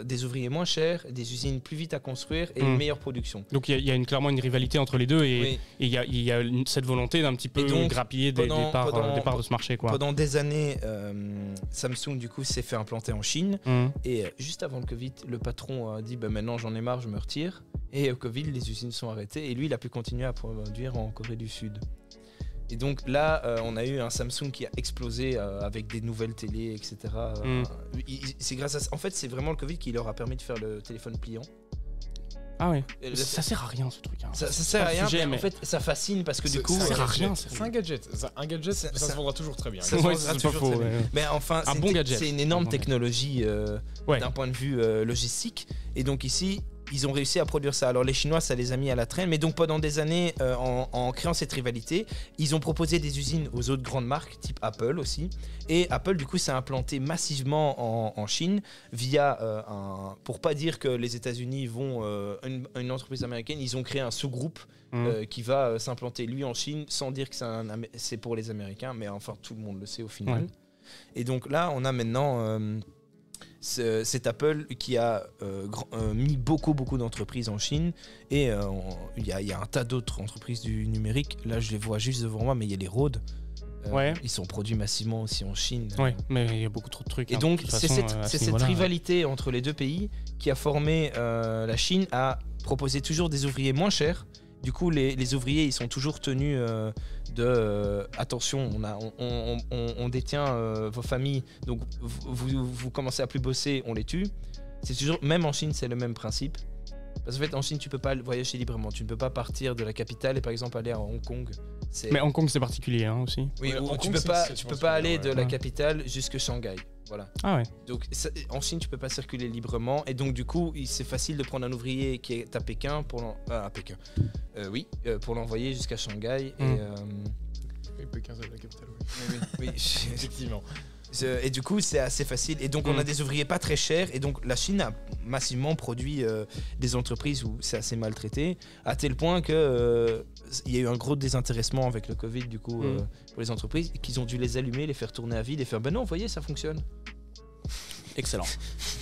des ouvriers moins chers, des usines plus vite à construire et une meilleure production. Donc il y a clairement une rivalité entre les deux et il y a cette volonté d'un petit peu grappiller des parts de ce marché. Pendant des années, Samsung du coup s'est fait implanter en Chine et juste avant le Covid, le patron a dit maintenant j'en ai marre, je me retire. Et au Covid, les usines sont arrêtées et lui il a pu continuer à produire en Corée du Sud. Et donc là, on a eu un Samsung qui a explosé avec des nouvelles télés, etc. C'est grâce à ça. En fait, c'est vraiment le Covid qui leur a permis de faire le téléphone pliant. Ah ouais. Ça sert à rien ce truc. Ça sert à rien, mais en fait, ça fascine parce que du coup, ça sert à rien. C'est un gadget. Un gadget, ça se vendra toujours très bien. Ça se vendra toujours très bien. Mais enfin, c'est une énorme technologie d'un point de vue logistique. Et donc ici. Ils ont réussi à produire ça. Alors les Chinois, ça les a mis à la traîne. Mais donc pendant des années, en créant cette rivalité, ils ont proposé des usines aux autres grandes marques, type Apple aussi. Et Apple, du coup, s'est implanté massivement en Chine via pour pas dire que les États-Unis vont une entreprise américaine, ils ont créé un sous-groupe qui va s'implanter lui en Chine, sans dire que c'est pour les Américains, mais enfin tout le monde le sait au final. Et donc là, on a maintenant c'est Apple qui a mis beaucoup d'entreprises en Chine et il y a un tas d'autres entreprises du numérique. Là, je les vois juste devant moi, mais il y a les Rode. Ils sont produits massivement aussi en Chine. Mais il y a beaucoup trop de trucs. Et donc, c'est cette rivalité entre les deux pays qui a formé la Chine à proposer toujours des ouvriers moins chers. Du coup, les ouvriers, ils sont toujours tenus attention, on détient vos familles, donc vous commencez à plus bosser, on les tue. C'est toujours, même en Chine, c'est le même principe. Parce qu'en fait, en Chine, tu peux pas voyager librement. Tu ne peux pas partir de la capitale et par exemple aller à Hong Kong. Mais Hong Kong, c'est particulier aussi. Oui, tu peux pas aller de la capitale jusqu'à Shanghai. Voilà. Ah ouais. Donc en Chine, tu peux pas circuler librement et donc du coup, c'est facile de prendre un ouvrier qui est à Pékin pour l'envoyer jusqu'à Shanghai. Et Pékin, c'est la capitale. Oui, effectivement. Et du coup, c'est assez facile. Et donc, on a des ouvriers pas très chers. Et donc, la Chine a massivement produit des entreprises où c'est assez maltraité, à tel point que il y a eu un gros désintéressement avec le Covid, du coup, pour les entreprises, qu'ils ont dû les allumer, les faire tourner à vide et faire non, vous voyez, ça fonctionne. Excellent.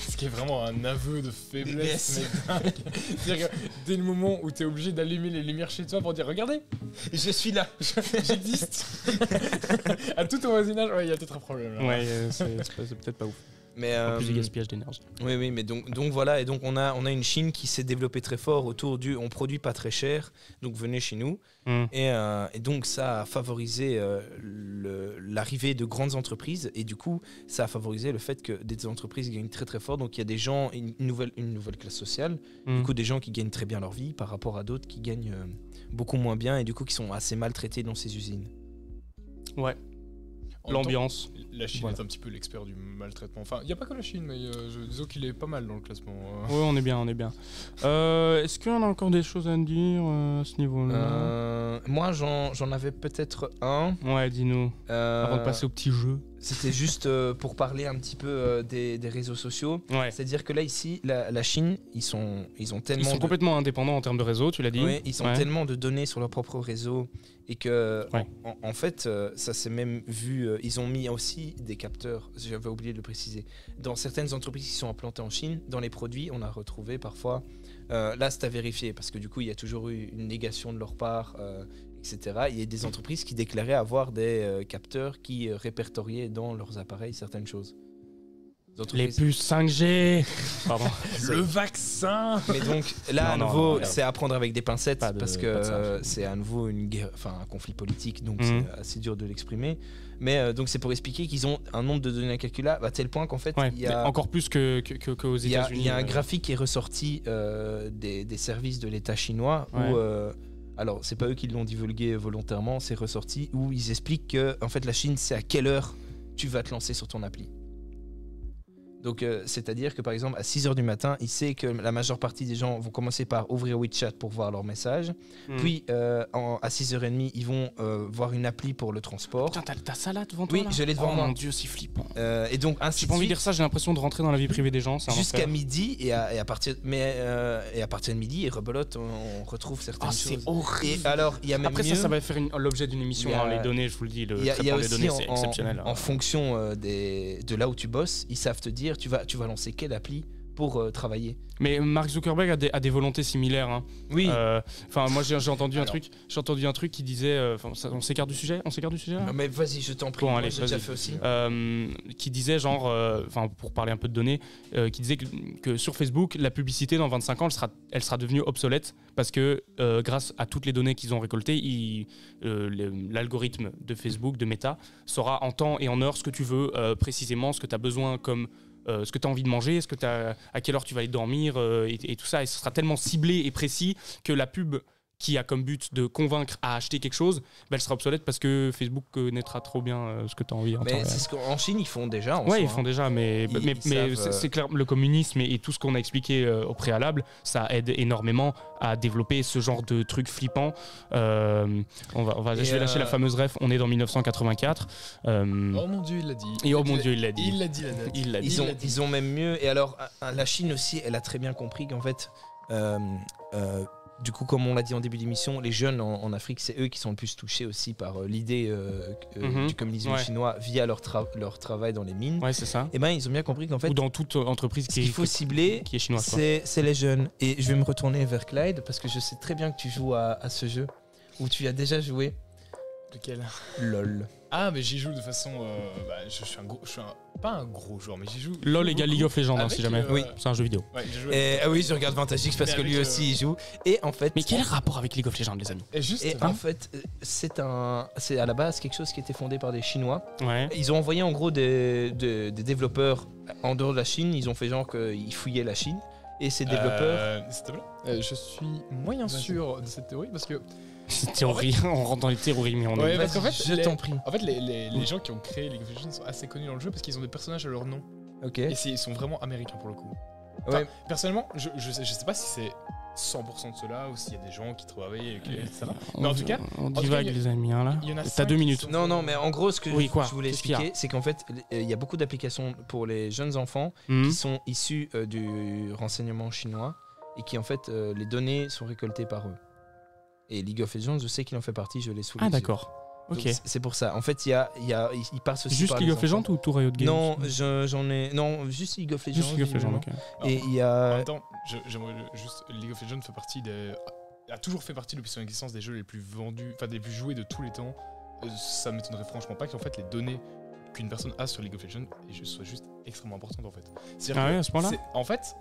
Ce qui est vraiment un aveu de faiblesse. C'est-à-dire que dès le moment où tu es obligé d'allumer les lumières chez toi pour dire regardez, je suis là, j'existe. À tout ton voisinage, il y a peut-être un problème. Là. C'est peut-être pas ouf. Mais en plus du gaspillage d'énergie. Oui, mais donc voilà, et donc on a une Chine qui s'est développée très fort autour du on produit pas très cher, donc venez chez nous. Et donc ça a favorisé l'arrivée de grandes entreprises et du coup ça a favorisé le fait que des entreprises gagnent très très fort. Donc il y a des gens, une nouvelle classe sociale, du coup des gens qui gagnent très bien leur vie par rapport à d'autres qui gagnent beaucoup moins bien et du coup qui sont assez maltraités dans ces usines. Ouais. l'ambiance. La Chine est un petit peu l'expert du maltraitement. Enfin, il n'y a pas que la Chine, mais disons qu'il est pas mal dans le classement. Oui, on est bien. Est-ce qu'on a encore des choses à dire à ce niveau-là Moi, j'en avais peut-être un. Ouais, dis-nous. Avant de passer au petit jeu. C'était juste pour parler un petit peu des réseaux sociaux. Ouais. C'est-à-dire que là, ici, la Chine, ils ont tellement... Ils sont complètement indépendants en termes de réseau, tu l'as dit. Oui, ils ont tellement de données sur leur propre réseau et que, en fait, ça s'est même vu... ils ont mis aussi des capteurs, j'avais oublié de le préciser. Dans certaines entreprises qui sont implantées en Chine, dans les produits, on a retrouvé parfois... là, c'est à vérifier parce que du coup, il y a toujours eu une négation de leur part... etc. Il y a des entreprises qui déclaraient avoir des capteurs qui répertoriaient dans leurs appareils certaines choses. Les puces 5G. Pardon. Le vaccin. Mais donc là, à nouveau, c'est à prendre avec des pincettes parce que c'est à nouveau une guerre, enfin un conflit politique, donc c'est assez dur de l'exprimer. Mais donc c'est pour expliquer qu'ils ont un nombre de données incalculables à tel point qu'en fait, il y a encore plus qu'aux États-Unis. Il y a un graphique qui est ressorti des services de l'État chinois où alors, c'est pas eux qui l'ont divulgué volontairement, c'est ressorti où ils expliquent que en fait, la Chine, c'est à quelle heure tu vas te lancer sur ton appli. Donc, c'est-à-dire que par exemple, à 6h du matin, il sait que la majeure partie des gens vont commencer par ouvrir WeChat pour voir leurs messages. Puis, à 6h30, ils vont voir une appli pour le transport. Putain, t'as ta salade devant toi? Oui, je l'ai devant moi. Oh mon Dieu, c'est flippant. Et donc, ainsi j'ai pas envie de dire ça, j'ai l'impression de rentrer dans la vie privée des gens. Jusqu'à midi, et à partir de midi, et rebelote, on retrouve certaines choses. C'est horrible. Et alors, il y a même après, ça va faire l'objet d'une émission. Les données, je vous le dis, le traitement des données, c'est exceptionnel. En fonction de là où tu bosses, ils savent te dire tu vas lancer quelle appli pour travailler. Mais Mark Zuckerberg a des volontés similaires. Hein. Oui. Enfin, moi j'ai entendu un truc qui disait. On s'écarte du sujet. Là mais vas-y, je t'en prie. Bon, moi, allez, j'ai déjà fait aussi. Qui disait genre, pour parler un peu de données, qui disait que sur Facebook, la publicité dans 25 ans, elle sera devenue obsolète parce que grâce à toutes les données qu'ils ont récoltées, l'algorithme de Facebook, de Meta, saura en temps et en heure ce que tu veux, précisément ce que tu as besoin comme ce que tu as envie de manger, à quelle heure tu vas aller dormir et tout ça. Et ce sera tellement ciblé et précis que la pub qui a comme but de convaincre à acheter quelque chose, elle sera obsolète parce que Facebook connaîtra trop bien ce que tu as envie. Mais c'est ce qu'en Chine, ils font déjà. Oui, ils font déjà, mais c'est clair, le communisme et tout ce qu'on a expliqué au préalable, ça aide énormément à développer ce genre de trucs flippants. Je vais lâcher la fameuse ref, on est dans 1984. Oh mon Dieu, il l'a dit. Et oh mon Dieu, il l'a dit. Il l'a dit, la date. Ils ont même mieux. Et alors, la Chine aussi, elle a très bien compris qu'en fait... du coup, comme on l'a dit en début d'émission, les jeunes en Afrique, c'est eux qui sont le plus touchés aussi par l'idée du communisme chinois via leur travail dans les mines. Ouais, c'est ça. Et ben, ils ont bien compris qu'en fait, ou dans toute entreprise qu'il faut cibler, qui est chinoise, c'est les jeunes. Et je vais me retourner vers Clyde parce que je sais très bien que tu joues à ce jeu où tu as déjà joué. Lequel? LOL. Ah, mais j'y joue de façon. Je suis pas un gros joueur, mais j'y joue. LOL égale League of Legends, si jamais. Oui, c'est un jeu vidéo. Ouais, oui, je regarde Vantage X parce que lui aussi il joue. Et en fait. Mais quel rapport avec League of Legends, les amis? En fait, c'est à la base quelque chose qui était fondé par des Chinois. Ouais. Ils ont envoyé en gros des développeurs en dehors de la Chine. Ils ont fait genre qu'ils fouillaient la Chine. Et ces développeurs. S'il te plaît. Je suis moyen sûr de cette théorie parce que. Cette théorie, on rentre dans les théories, mais on est. Parce qu'en fait, je t'en prie. En fait, les gens qui ont créé League of Legends sont assez connus dans le jeu parce qu'ils ont des personnages à leur nom. Ok. Et ils sont vraiment américains pour le coup. Enfin, personnellement, je sais pas si c'est 100% de ceux-là ou s'il y a des gens qui travaillent, etc. Mais en tout cas, on divague, les amis, hein, là. T'as 2 minutes. Non, mais en gros, ce que je voulais expliquer, c'est qu'en fait, il y a beaucoup d'applications pour les jeunes enfants qui sont issus du renseignement chinois et qui en fait, les données sont récoltées par eux. Et League of Legends, je sais qu'il en fait partie, je l'ai sous les yeux. Ah d'accord. Ok. C'est pour ça. En fait, il passe aussi juste par League of Legends ou tout Riot Games? Non, j'en ai. Non, juste League of Legends. Juste League of Legends, ok. Et il y a. Attends, j'aimerais juste. League of Legends fait partie a toujours fait partie depuis son existence des jeux les plus vendus, enfin des plus joués de tous les temps. Ça m'étonnerait franchement pas qu'en fait les données qu'une personne a sur League of Legends soient juste extrêmement importantes en fait. Ah oui, à ce point-là. En fait.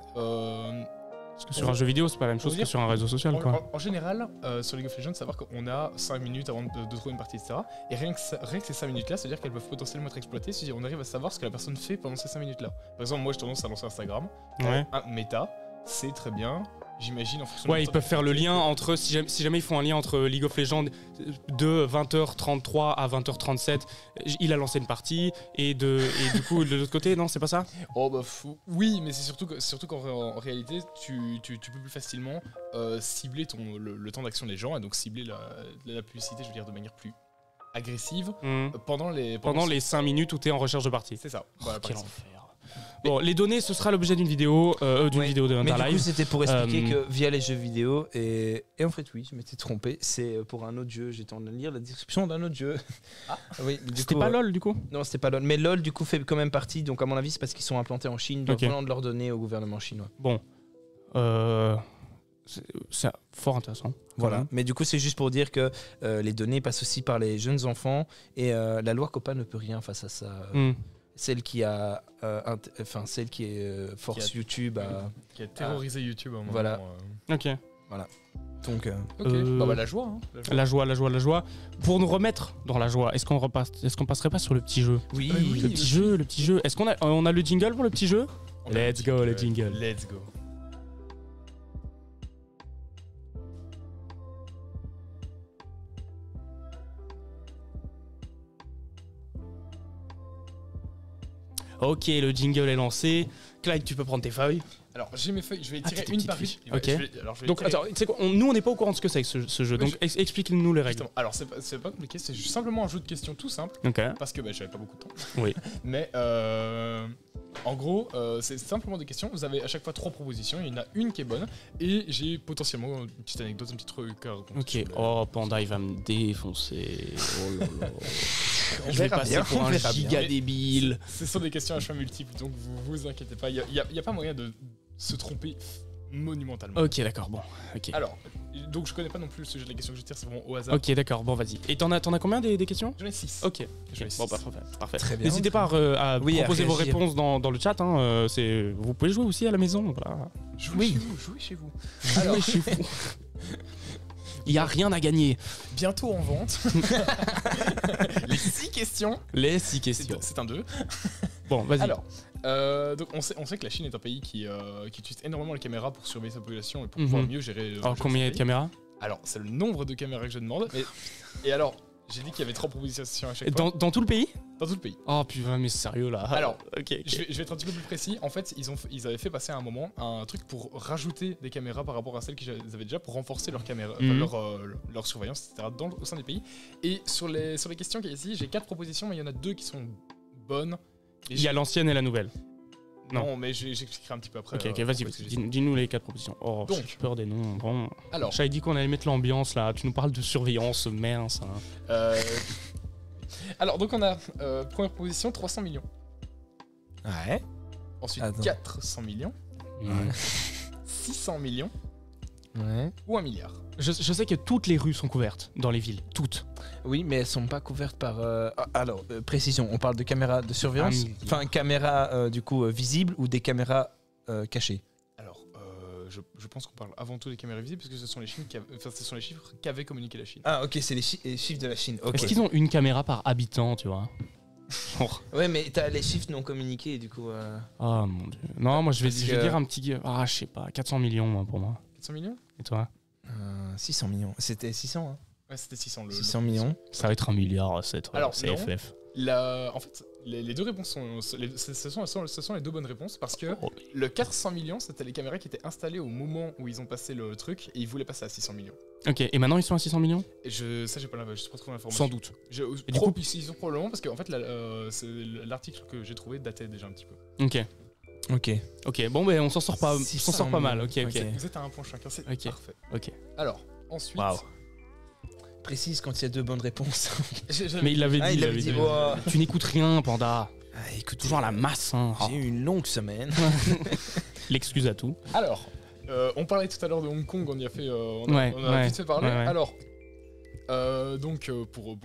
Parce que sur un jeu vidéo, c'est pas la même chose que sur un réseau social, quoi. En général, sur League of Legends, savoir qu'on a 5 minutes avant de trouver une partie, etc. Et rien que ces 5 minutes-là, c'est-à-dire qu'elles peuvent potentiellement être exploitées si on arrive à savoir ce que la personne fait pendant ces 5 minutes-là. Par exemple, moi, j'ai tendance à lancer Instagram. Ouais. Un méta, c'est très bien. j'imagine en fonction. Ouais, ils peuvent faire le lien entre si jamais ils font un lien entre League of Legends de 20h33 à 20h37, il a lancé une partie et du coup de l'autre côté, non, c'est pas ça? Oh bah oui, mais c'est surtout qu'en réalité, tu peux plus facilement cibler le temps d'action des gens et donc cibler la publicité, je veux dire, de manière plus agressive pendant les 5 minutes où tu es en recherche de partie. C'est ça. Voilà, quel enfer. Bon, les données, ce sera l'objet d'une vidéo, vidéo de Mais Interlive. du coup, c'était pour expliquer que via les jeux vidéo, et en fait, oui, je m'étais trompé, c'est pour un autre jeu. J'étais en train de lire la description d'un autre jeu. Ah, oui, c'était pas LOL, du coup? Non, c'était pas LOL. Mais LOL, du coup, fait quand même partie. Donc, à mon avis, c'est parce qu'ils sont implantés en Chine, donc venant de leur donner au gouvernement chinois. Bon. C'est fort intéressant. Voilà. Mais du coup, c'est juste pour dire que les données passent aussi par les jeunes enfants, et la loi COPPA ne peut rien face à ça. Celle qui a, celle qui est force YouTube, qui a terrorisé YouTube à un moment. Voilà. Ok. Voilà. Donc, la joie. Hein. La joie. Pour nous remettre dans la joie, est-ce qu'on passerait pas sur le petit jeu? Oui. Le petit jeu. Est-ce qu'on a le jingle pour le petit jeu? Let's go, le jingle. Let's go. Ok, le jingle est lancé. Clyde, tu peux prendre tes feuilles. Alors, j'ai mes feuilles, je vais tirer une par une. Ok. Donc, attends, tu sais quoi, nous, on n'est pas au courant de ce que c'est ce jeu. Donc, explique-nous les règles. Justement. Alors, c'est pas compliqué, c'est juste simplement un jeu de questions tout simple. Ok. Parce que j'avais pas beaucoup de temps. Oui. Mais en gros, c'est simplement des questions. Vous avez à chaque fois 3 propositions. Il y en a une qui est bonne. Et j'ai potentiellement une petite anecdote, un petit truc à raconter. Ok. Oh, Panda, il va me défoncer. Oh là là. On Je vais verra passer bien, pour on un verra giga bien. débile. Ce sont des questions à choix multiples, donc vous inquiétez pas. Il y a pas moyen de se tromper monumentalement. Ok, d'accord, bon. Ok. Alors, donc je connais pas non plus le sujet de la question que je tire, c'est vraiment au hasard. Ok, d'accord, bon, vas-y. Et t'en as combien des questions? J'en ai 6. Ok. J'en ai Bon, 6. parfait. Très bien. N'hésitez pas à proposer vos réagir. réponses dans le chat. Hein. Vous pouvez jouer aussi à la maison. Voilà. Jouez chez vous. Alors, il n'y a rien à gagner. Bientôt en vente. Les 6 questions. Les 6 questions. C'est un 2. Bon, vas-y. Alors, donc on sait que la Chine est un pays qui utilise énormément les caméras pour surveiller sa population et pour pouvoir mieux gérer. Alors, combien il y a de caméras? Alors, c'est le nombre de caméras que je demande. Et alors, j'ai dit qu'il y avait 3 propositions à chaque fois. Dans tout le pays? Dans tout le pays. Oh putain, mais sérieux là. Alors, ok. Je vais être un petit peu plus précis. En fait, ils avaient fait passer à un moment un truc pour rajouter des caméras par rapport à celles qu'ils avaient déjà pour renforcer leur caméra, leur surveillance, etc. au sein du pays. Et sur les questions qu'il y a ici, j'ai 4 propositions, mais il y en a 2 qui sont bonnes. Il y a l'ancienne et la nouvelle. Non, mais j'expliquerai un petit peu après. Ok, vas-y, dis-nous les 4 propositions. Oh, j'ai peur des noms. Bon. Alors, j'avais dit qu'on allait mettre l'ambiance là. Tu nous parles de surveillance, mince. Hein. Alors, donc on a première proposition 300 millions. Ouais. Ensuite 400 millions. 600 millions. Ouais. Ou 1 milliard. Je sais que toutes les rues sont couvertes dans les villes. Toutes. Oui, mais elles sont pas couvertes par. Alors, précision, on parle de caméras de surveillance. Enfin, caméras du coup visibles ou des caméras cachées. Alors, je pense qu'on parle avant tout des caméras visibles parce que ce sont les chiffres qu'avait communiqué la Chine. Ah, ok, c'est les chiffres de la Chine. Okay. Est-ce qu'ils ont une caméra par habitant, tu vois? Ouais, mais t'as les chiffres non communiqués, du coup. Oh mon dieu. Non, moi je vais dire un petit. Ah, je sais pas, 400 millions moi, pour moi. 400 millions? Et toi? 600 millions. C'était 600, hein? Ouais, c'était 600. 600 millions. Ça va être 1 milliard, cette CFF. En fait, les 2 réponses ce sont les 2 bonnes réponses parce que le 400 millions, c'était les caméras qui étaient installées au moment où ils ont passé le truc et ils voulaient passer à 600 millions. Ok, et maintenant ils sont à 600 millions? J'ai pas trop l'information. Sans doute. Et du coup, ils sont probablement parce qu'en fait, l'article que j'ai trouvé datait déjà un petit peu. Ok, bon, mais on s'en sort pas mal. Ok. Vous êtes à un point chacun, c'est parfait. Ok. Alors, ensuite. Wow. Précise quand il y a 2 bonnes réponses. Mais il l'avait dit. Il avait dit. Tu n'écoutes rien, Panda. Écoute, toujours à la masse. Hein. J'ai eu une longue semaine. L'excuse à tout. Alors, on parlait tout à l'heure de Hong Kong, on y a fait. On a vite fait parler. Ouais. Alors, Donc, pour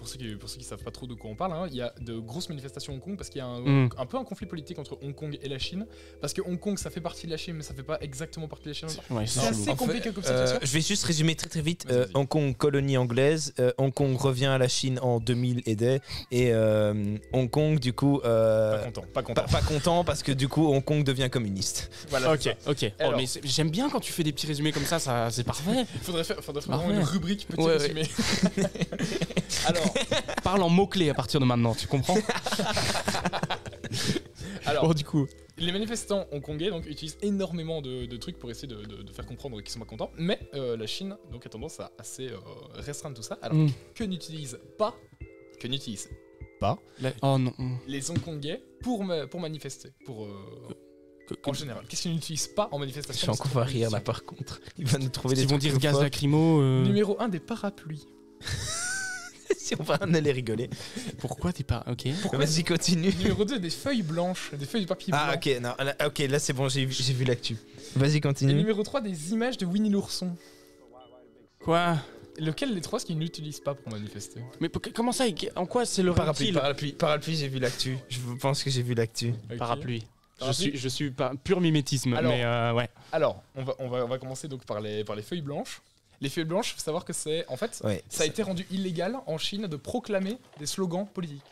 ceux qui savent pas trop de quoi on parle, il y a de grosses manifestations à Hong Kong parce qu'il y a un peu un conflit politique entre Hong Kong et la Chine. Parce que Hong Kong, ça fait partie de la Chine, mais ça fait pas exactement partie de la Chine. C'est assez compliqué comme situation. Je vais juste résumer très vite. Hong Kong, colonie anglaise. Hong Kong revient à la Chine en 2000 et Hong Kong, du coup... Pas content parce que du coup, Hong Kong devient communiste. Voilà, ok. Alors, mais j'aime bien quand tu fais des petits résumés comme ça c'est parfait. Faudrait faire vraiment une rubrique petit résumé. Alors, parle en mots-clés à partir de maintenant, tu comprends? Alors, bon, du coup, les manifestants hongkongais donc utilisent énormément de trucs pour essayer de faire comprendre qu'ils sont pas contents, mais la Chine donc a tendance à assez restreindre tout ça. Alors que n'utilisent pas les Hongkongais pour manifester, en général. Qu'est-ce qu'ils n'utilisent pas en manifestation? Je suis encore pas rire là par contre. Ils vont nous trouver des trucs. Ils vont dire gaz lacrymo. Numéro 1 des parapluies. Si on va en aller rigoler. Pourquoi t'es pas... Ok. Vas-y, continue. Numéro 2, des feuilles blanches, des feuilles de papier blanc. Ah ok, non, là c'est bon, j'ai vu l'actu. Vas-y, continue. Et numéro 3, des images de Winnie l'ourson. Quoi? Lequel des trois, ce qu'ils n'utilisent pas pour manifester? Mais comment ça? En quoi c'est le Parapluie, j'ai vu l'actu. Je pense que j'ai vu l'actu. Okay. Parapluie. Je suis pas pur mimétisme, alors, mais ouais. Alors, on va commencer donc par les feuilles blanches. Les feuilles blanches, faut savoir que ça a été rendu illégal en Chine de proclamer des slogans politiques.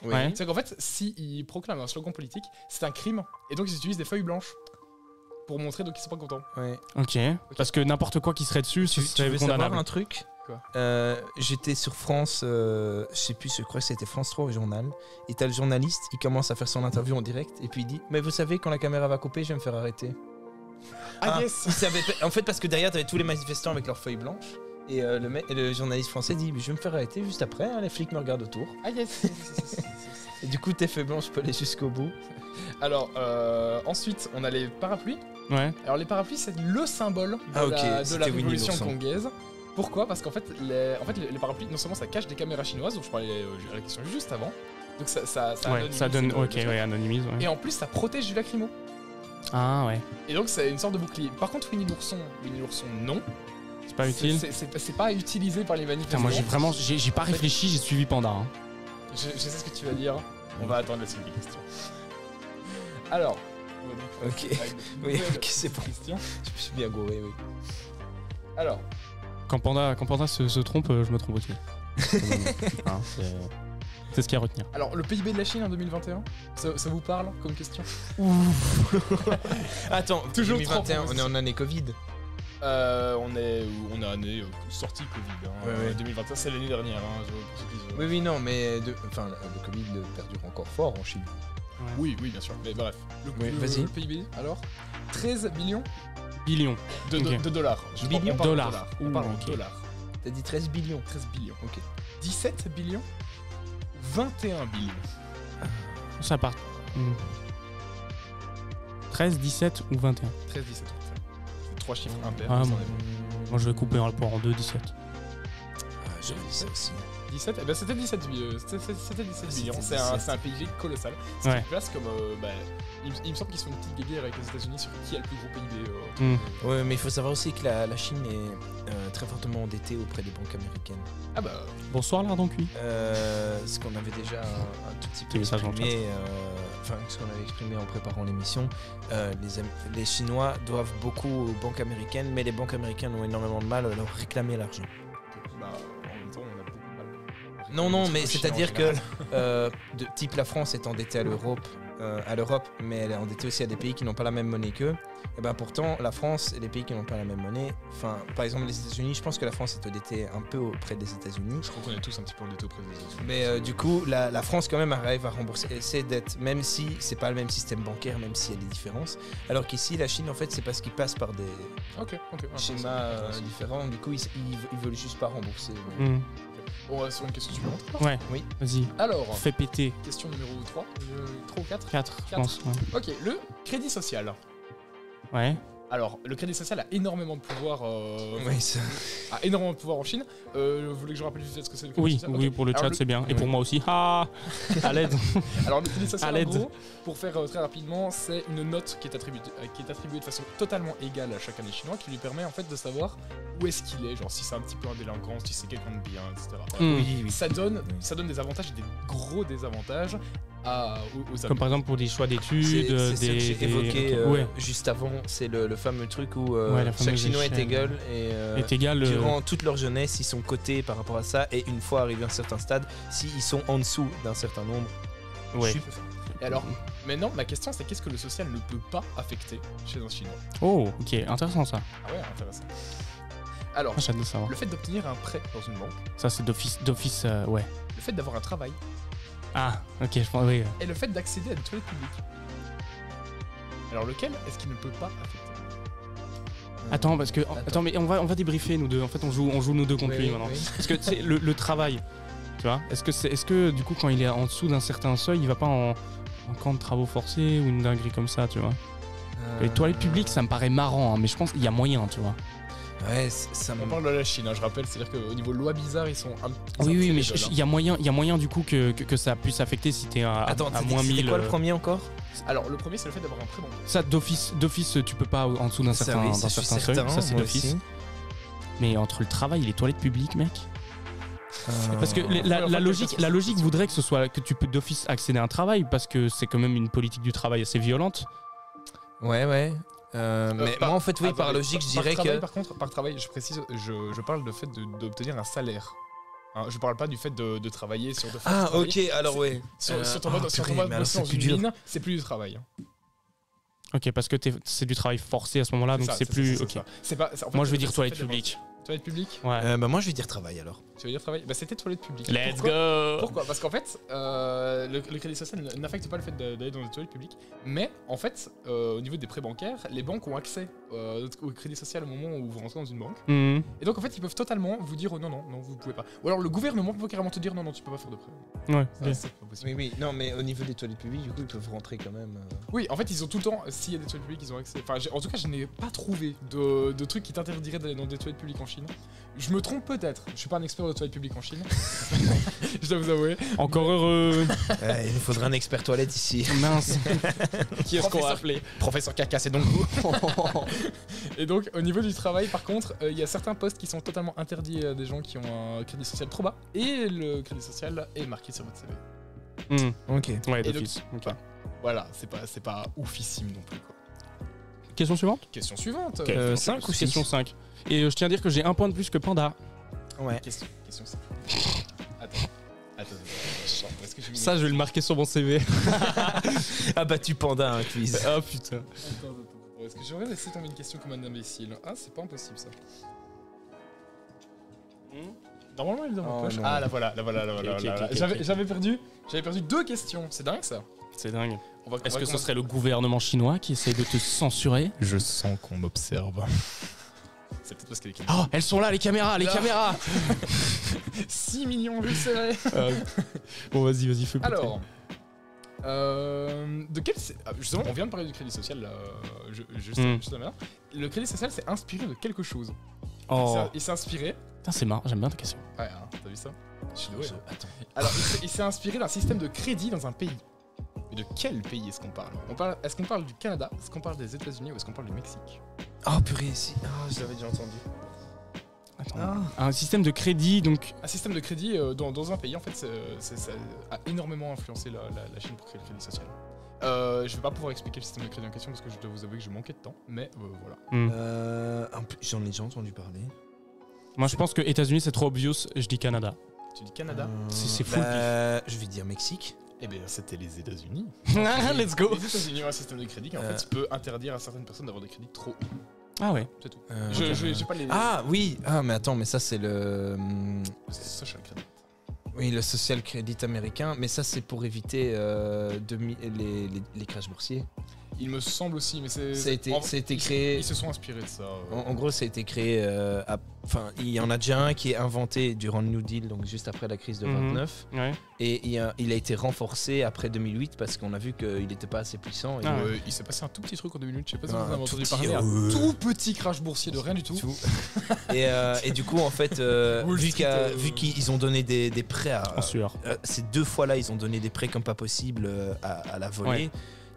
Ouais. C'est qu'en fait, s'ils proclament un slogan politique, c'est un crime, et donc ils utilisent des feuilles blanches pour montrer donc qu'ils sont pas contents. Ouais. Ok. Parce que n'importe quoi qui serait dessus, tu veux savoir un truc? Quoi? J'étais sur France, je sais plus, je crois que c'était France 3 au journal. Et t'as le journaliste, il commence à faire son interview en direct et puis il dit: mais vous savez, quand la caméra va couper, je vais me faire arrêter. Yes. En fait, parce que derrière t'avais tous les manifestants avec leurs feuilles blanches. Et le journaliste français dit: je vais me faire arrêter juste après, hein, les flics me regardent autour. Yes. Et du coup, tes feuilles blanches, je peux aller jusqu'au bout. Alors, ensuite, on a les parapluies. Ouais. Alors, les parapluies, c'est le symbole de la révolution hongkongaise. Pourquoi? Parce qu'en fait, les parapluies, non seulement ça cache des caméras chinoises, dont je parlais à la question juste avant. Donc, ça donne. Ok, anonymise. Ouais. Et en plus, ça protège du lacrymo. Ah, ouais. Et donc, c'est une sorte de bouclier. Par contre, Winnie l'ourson, non. C'est pas utile. C'est pas utilisé par les manifestants. Putain, moi, j'ai pas réfléchi, j'ai suivi Panda. Hein. Je sais ce que tu vas dire. On va attendre la suite des questions. Alors. Ok. Oui, ok, c'est bon. Question. Je suis bien gouré, oui. Alors. Quand Panda se trompe, je me trompe aussi. C'est ce qu'il y a à retenir. Alors, le PIB de la Chine en 2021, ça vous parle comme question? Attends, toujours 2021, on est en année Covid. On est année sortie Covid. Ouais. 2021, c'est l'année dernière. Oui, non, mais le Covid perdure encore fort en Chine. Ouais. Oui, bien sûr. Mais bref. Vas-y. Le PIB, alors 13 billions de dollars. Billions de dollars. On parle en dollars. T'as dit 13 billions. 13 billions. Ok. 17 billions. 21 billions. Ça part. 13, 17 ou 21? 13, 17 ou 21. C'est 3 chiffres impairs. Ah, moi je vais couper un rapport en 2, 17. J'avais dit ça aussi. 17, eh ben c'était 17 billions. C'est un PIB colossal. Ce qui place comme. Il me semble qu'ils se font une petite guerre avec les États-Unis sur qui a le plus gros PIB. Ouais, mais il faut savoir aussi que la Chine est très fortement endettée auprès des banques américaines. Ah bah. Bonsoir, lardon cuit. Ce qu'on avait déjà un tout petit peu exprimé, ce qu'on avait exprimé en préparant l'émission. Les Chinois doivent beaucoup aux banques américaines, mais les banques américaines ont énormément de mal à leur réclamer l'argent. Non, mais c'est-à-dire que type la France est endettée à l'Europe, mais elle est endettée aussi à des pays qui n'ont pas la même monnaie qu'eux. Et ben pourtant, la France et les pays qui n'ont pas la même monnaie, par exemple les États-Unis, je pense que la France est endettée un peu auprès des États-Unis. Je crois qu'on est tous un petit peu endettés auprès des États-Unis. Mais du coup, la France quand même arrive à rembourser ses dettes, même si c'est pas le même système bancaire, même s'il y a des différences. Alors qu'ici, la Chine, en fait, c'est parce qu'ils passent par des schémas différents. Du coup, ils veulent juste pas rembourser. On va sur une question suivante. Ouais, oui. Vas-y. Alors, fais péter. Question numéro 3. 3 ou 4 4, je pense. Ouais. Ok, le crédit social. Ouais. Alors, le crédit social a énormément de pouvoir. a énormément de pouvoir en Chine. Vous voulez que je rappelle vite ce que c'est le crédit social? Oui, pour le chat, c'est bien. Et pour moi aussi. À l'aide. Alors, le crédit social, en gros, pour faire très rapidement, c'est une note qui est attribuée de façon totalement égale à chaque année chinois, qui lui permet en fait de savoir où est-ce qu'il est, genre si c'est un petit peu un délinquant, si c'est quelqu'un de bien, etc. Oui. Ça donne des avantages et des gros désavantages aux Comme par exemple pour des choix d'études, c'est ce que j'ai évoqué juste avant, c'est le fameux truc où chaque Chinois est égal et durant toute leur jeunesse ils sont cotés par rapport à ça, et une fois arrivés à un certain stade, s'ils sont en dessous d'un certain nombre. Et alors, maintenant ma question c'est qu'est-ce que le social ne peut pas affecter chez un Chinois? Oh, ok, intéressant ça. Ah ouais, intéressant. Alors, j'adore savoir. Le fait d'obtenir un prêt dans une banque. Ça c'est d'office, ouais. Le fait d'avoir un travail. Ah, ok, je pense, oui. Et le fait d'accéder à des toilettes publiques. Alors lequel est-ce qu'il ne peut pas affecter? Attends, parce que attends, mais on va débriefer nous deux. En fait, on joue nous deux contre lui maintenant. Parce que tu sais, le travail, tu vois. Est-ce que du coup, quand il est en dessous d'un certain seuil, il va pas en camp de travaux forcés ou une dinguerie comme ça, tu vois. Les toilettes publiques, ça me paraît marrant, hein, mais je pense qu'il y a moyen, tu vois. Ouais, on parle de la Chine, hein, je rappelle, c'est-à-dire qu'au niveau loi bizarre, ils sont un Oui, mais il y a moyen du coup que ça puisse affecter si t'es à moins 1000. C'est quoi le premier encore? Alors, le premier, c'est le fait d'avoir un prêt bancaire. Ça, d'office, tu peux pas en dessous d'un certain seuil, ça c'est d'office. Mais entre le travail et les toilettes publiques, mec. Parce que la logique voudrait que ce soit que tu peux d'office accéder à un travail, parce que c'est quand même une politique du travail assez violente. Ouais. Mais moi en fait par logique je dirais que... Par travail, je précise, je parle de fait d'obtenir un salaire. Hein, je parle pas du fait de travailler sur de Ah ok, alors ouais. Sur ton mode dans une mine, c'est plus du travail. Ok, parce que c'est du travail forcé à ce moment-là, donc c'est plus... Ok. Moi je vais dire toilette publique. Toilette publique? Ouais. Moi je vais dire travail alors. Tu veux dire travail? Bah c'était toilette publique. Let's go! Pourquoi? Parce qu'en fait, le crédit social n'affecte pas le fait d'aller dans les toilettes publiques, mais en fait, au niveau des prêts bancaires, les banques ont accès au crédit social au moment où vous rentrez dans une banque. Mmh. Et donc en fait, ils peuvent totalement vous dire non, vous pouvez pas. Ou alors le gouvernement peut carrément te dire non, tu peux pas faire de prêt. Ouais. Ça, c'est pas possible. Oui, non, mais au niveau des toilettes publiques, du coup, ils peuvent rentrer quand même. Oui, en fait, ils ont tout le temps, s'il y a des toilettes publiques, ils ont accès. Enfin, en tout cas, je n'ai pas trouvé de truc qui t'interdiraient d'aller dans des toilettes publiques en Chine. Je me trompe peut-être, je suis pas un expert de toilettes publiques en Chine. Je dois vous avouer. Encore heureux. Il nous faudrait un expert toilette ici. Mince. Qui est-ce qu'on va appeler? Professeur Caca, c'est donc vous. Et donc, au niveau du travail, par contre, il y a certains postes qui sont totalement interdits à des gens qui ont un crédit social trop bas. Et le crédit social est marqué sur votre CV. Ok. Ouais, et d'office. donc, okay. Voilà, c'est pas oufissime non plus, quoi. Question suivante? Question suivante. 5 ou 6? Question 5. Et je tiens à dire que j'ai un point de plus que Panda. Ouais. Question 5. Attends. Ça, je vais le marquer sur mon CV. Ah bah tu Panda un quiz. Ah putain. Attends. Est-ce que j'aurais laissé tomber une question comme un imbécile? Ah, c'est pas impossible ça. Normalement, il est dans ma poche. Ah, la voilà. Okay. J'avais perdu 2 questions. C'est dingue ça. C'est dingue. Est-ce que ce serait le gouvernement chinois qui essaye de te censurer? Je sens qu'on m'observe. C'est peut-être parce qu'il y a des caméras. Oh, elles sont là, les caméras, caméras 6 millions, je sais. Bon, vas-y, fais plus. Alors, de quel... Justement, on vient de parler du crédit social, là, juste maintenant. Le crédit social s'est inspiré de quelque chose. Oh. Il s'est inspiré... Putain, c'est marrant, j'aime bien ta question. Ouais, hein, t'as vu ça? Je suis doué. Attends. Alors, il s'est inspiré d'un système de crédit dans un pays. Mais de quel pays est-ce qu'on parle? Est-ce qu'on parle du Canada? Est-ce qu'on parle des États-Unis ou est-ce qu'on parle du Mexique? Oh purée, si. Je l'avais déjà entendu. Attends. Un système de crédit, donc. Un système de crédit dans un pays, en fait, ça a énormément influencé la Chine pour créer le crédit social. Je vais pas pouvoir expliquer le système de crédit en question parce que je dois vous avouer que je manquais de temps, mais voilà. J'en ai déjà entendu parler. Moi, je pense que États-Unis c'est trop obvious. Je dis Canada. Tu dis Canada? C'est fou. Je vais dire Mexique. Eh bien, c'était les États-Unis. Let's go. Les États-Unis ont un système de crédit qui en fait peut interdire à certaines personnes d'avoir des crédits trop hauts. Ah ouais. C'est tout. J'ai pas les. Ah oui. Ah mais attends, mais ça c'est le social credit. Oui, le social credit américain, mais ça c'est pour éviter les crashs boursiers. Il me semble aussi, mais ça a été créé. Ils se sont inspirés de ça. En gros, ça a été créé. Il y en a déjà un qui est inventé durant le New Deal, donc juste après la crise de 29. Ouais. Et il a été renforcé après 2008 parce qu'on a vu qu'il n'était pas assez puissant. Il s'est passé un tout petit truc en 2008. Je sais pas si vous en avez entendu parler. Un tout petit crash boursier de rien du tout. Et du coup, en fait, vu qu'ils ont donné des prêts à. Ces 2 fois-là, ils ont donné des prêts comme pas possible à la volée. Ouais.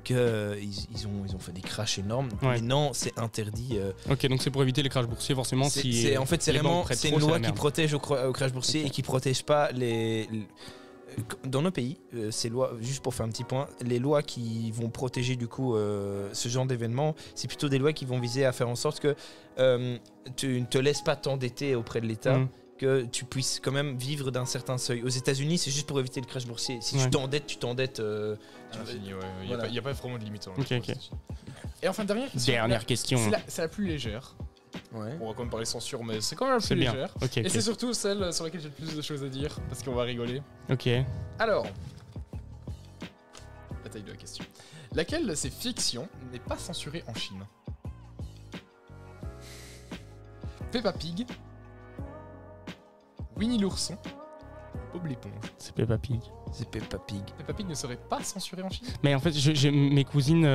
Qu'ils ont fait des crashs énormes. Ouais. Mais non, c'est interdit. Ok, donc c'est pour éviter les crashs boursiers, forcément. C'est une loi qui protège au crash boursier et qui protège pas les. Dans nos pays, ces lois, juste pour faire un petit point, les lois qui vont protéger du coup ce genre d'événement, c'est plutôt des lois qui vont viser à faire en sorte que tu ne te laisses pas t'endetter auprès de l'État. Que tu puisses quand même vivre d'un certain seuil. Aux États-Unis, c'est juste pour éviter le crash boursier. Si tu t'endettes, tu t'endettes. Il n'y a pas vraiment de limite. Okay. Et enfin, dernière question. C'est la plus légère. Ouais. On va quand même parler censure, mais c'est quand même la plus légère. Et c'est surtout celle sur laquelle j'ai le plus de choses à dire, parce qu'on va rigoler. Ok. Alors, la taille de la question. Laquelle de ces fictions n'est pas censurée en Chine? Peppa Pig, Winnie l'ourson, Bob l'éponge. C'est Peppa Pig. C'est Peppa Pig. Peppa Pig ne serait pas censuré en Chine? Mais en fait, mes cousines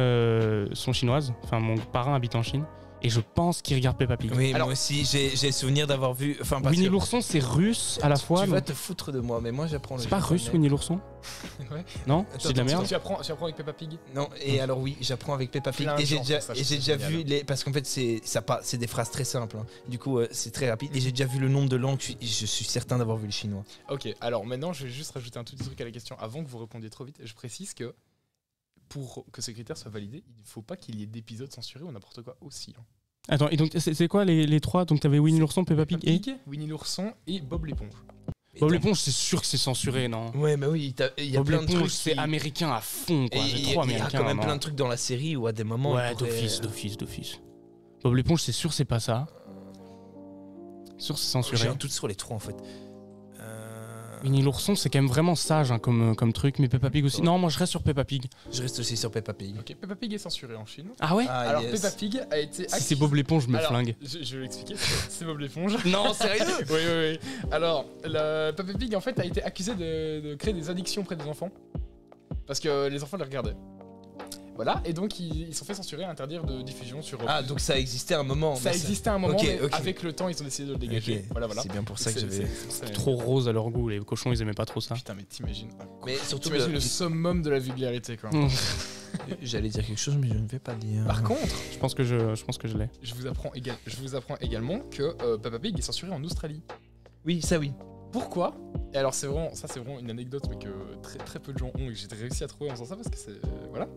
sont chinoises. Enfin, mon parrain habite en Chine. Et je pense qu'ils regardent Peppa Pig. Oui, alors, moi aussi, j'ai souvenir d'avoir vu. Winnie l'ourson, c'est russe à la fois. Tu vas te foutre de moi, mais moi j'apprends le. C'est pas russe, Winnie l'ourson? Ouais. Non, c'est de la merde. Tu apprends avec Peppa Pig? Non, et alors oui, j'apprends avec Peppa Pig. Et j'ai déjà vu parce qu'en fait c'est des phrases très simples. Hein. Du coup, c'est très rapide. Et j'ai déjà vu le nombre de langues. Je suis certain d'avoir vu le chinois. Ok, alors maintenant, je vais juste rajouter un tout petit truc à la question avant que vous répondiez trop vite. Je précise que pour que ces critères soient validés, il ne faut pas qu'il y ait d'épisodes censurés ou n'importe quoi aussi. Hein. Attends, et donc c'est quoi les 3? Donc t'avais Winnie l'ourson, Peppa Pig et Winnie l'ourson et Bob l'éponge. Bob l'éponge, c'est sûr que c'est censuré, non? Ouais, mais oui, il y a plein de trucs. C'est américain à fond, quoi. C'est trop américain. Il y a quand même plein de trucs dans la série où à des moments. Ouais, d'office. Bob l'éponge, c'est sûr, c'est pas ça. Sûr, c'est censuré. J'ai un doute sur les 3 en fait. Winnie l'ourson, c'est quand même vraiment sage hein, comme truc, mais Peppa Pig aussi. Non, moi je reste sur Peppa Pig. Je reste aussi sur Peppa Pig. Ok, Peppa Pig est censuré en Chine. Ah ouais? Alors Peppa Pig a été. Si c'est Bob l'éponge, je me flingue. Je vais l'expliquer. C'est Bob l'éponge. Non, sérieux? Oui. Alors, Peppa Pig en fait a été accusé de créer des addictions auprès des enfants parce que les enfants les regardaient. Voilà, et donc ils sont fait censurer, interdire de diffusion sur. Ah, donc ça existait à un moment. Ça existait à un moment, mais avec le temps, ils ont décidé de le dégager. Okay. Voilà. C'est bien pour ça que j'avais. C'est trop rose à leur goût, les cochons ils aimaient pas trop ça. Putain, mais t'imagines. Mais surtout le summum de la vulgarité, quoi. J'allais dire quelque chose, mais je ne vais pas dire. Par contre, je pense que je l'ai. Je vous apprends également que Peppa Pig est censuré en Australie. Oui, ça oui. Pourquoi? Et alors c'est vraiment une anecdote mais que très peu de gens ont et que j'ai réussi à trouver en faisant ça parce que c'est voilà.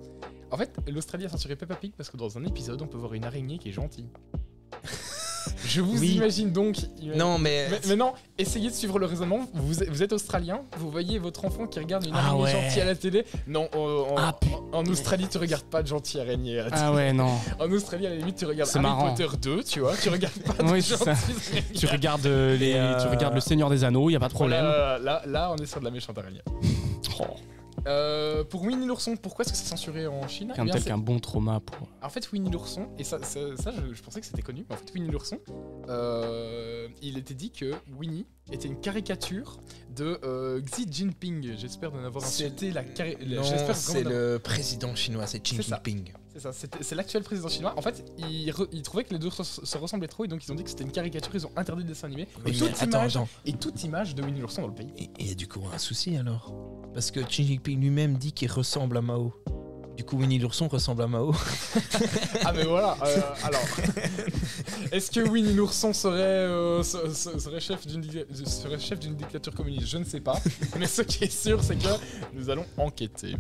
En fait, l'Australie a censuré Peppa Pig parce que dans un épisode on peut voir une araignée qui est gentille. Je vous imagine donc. Non mais non, essayez de suivre le raisonnement. Vous êtes australien, vous voyez votre enfant qui regarde une araignée gentille à la télé. Non, en Australie tu regardes pas de gentille araignée à la télé. Ah ouais non. En Australie à la limite tu regardes Harry Potter 2, tu vois, tu regardes pas de gentille araignée. Tu regardes tu regardes le Seigneur des Anneaux, y a pas de problème. Là on est sur de la méchante araignée. Pour Winnie l'ourson, pourquoi est-ce que c'est censuré en Chine? Rien tel qu'un bon trauma pour. En fait, Winnie l'ourson, et ça je pensais que c'était connu, mais en fait, Winnie l'ourson, il était dit que Winnie était une caricature de Xi Jinping. J'espère de n'avoir insulté la Non, c'est le président chinois, c'est Xi Jinping. C'est ça, c'est l'actuel président chinois. En fait, il trouvait que les deux se ressemblaient trop et donc ils ont dit que c'était une caricature, ils ont interdit le dessin animé. Et toute image de Winnie l'ourson dans le pays. Et du coup, un souci alors? Parce que Xi Jinping lui-même dit qu'il ressemble à Mao. Du coup, Winnie l'ourson ressemble à Mao. Ah mais voilà, alors... Est-ce que Winnie l'ourson serait chef d'une dictature communiste? Je ne sais pas. Mais ce qui est sûr, c'est que nous allons enquêter.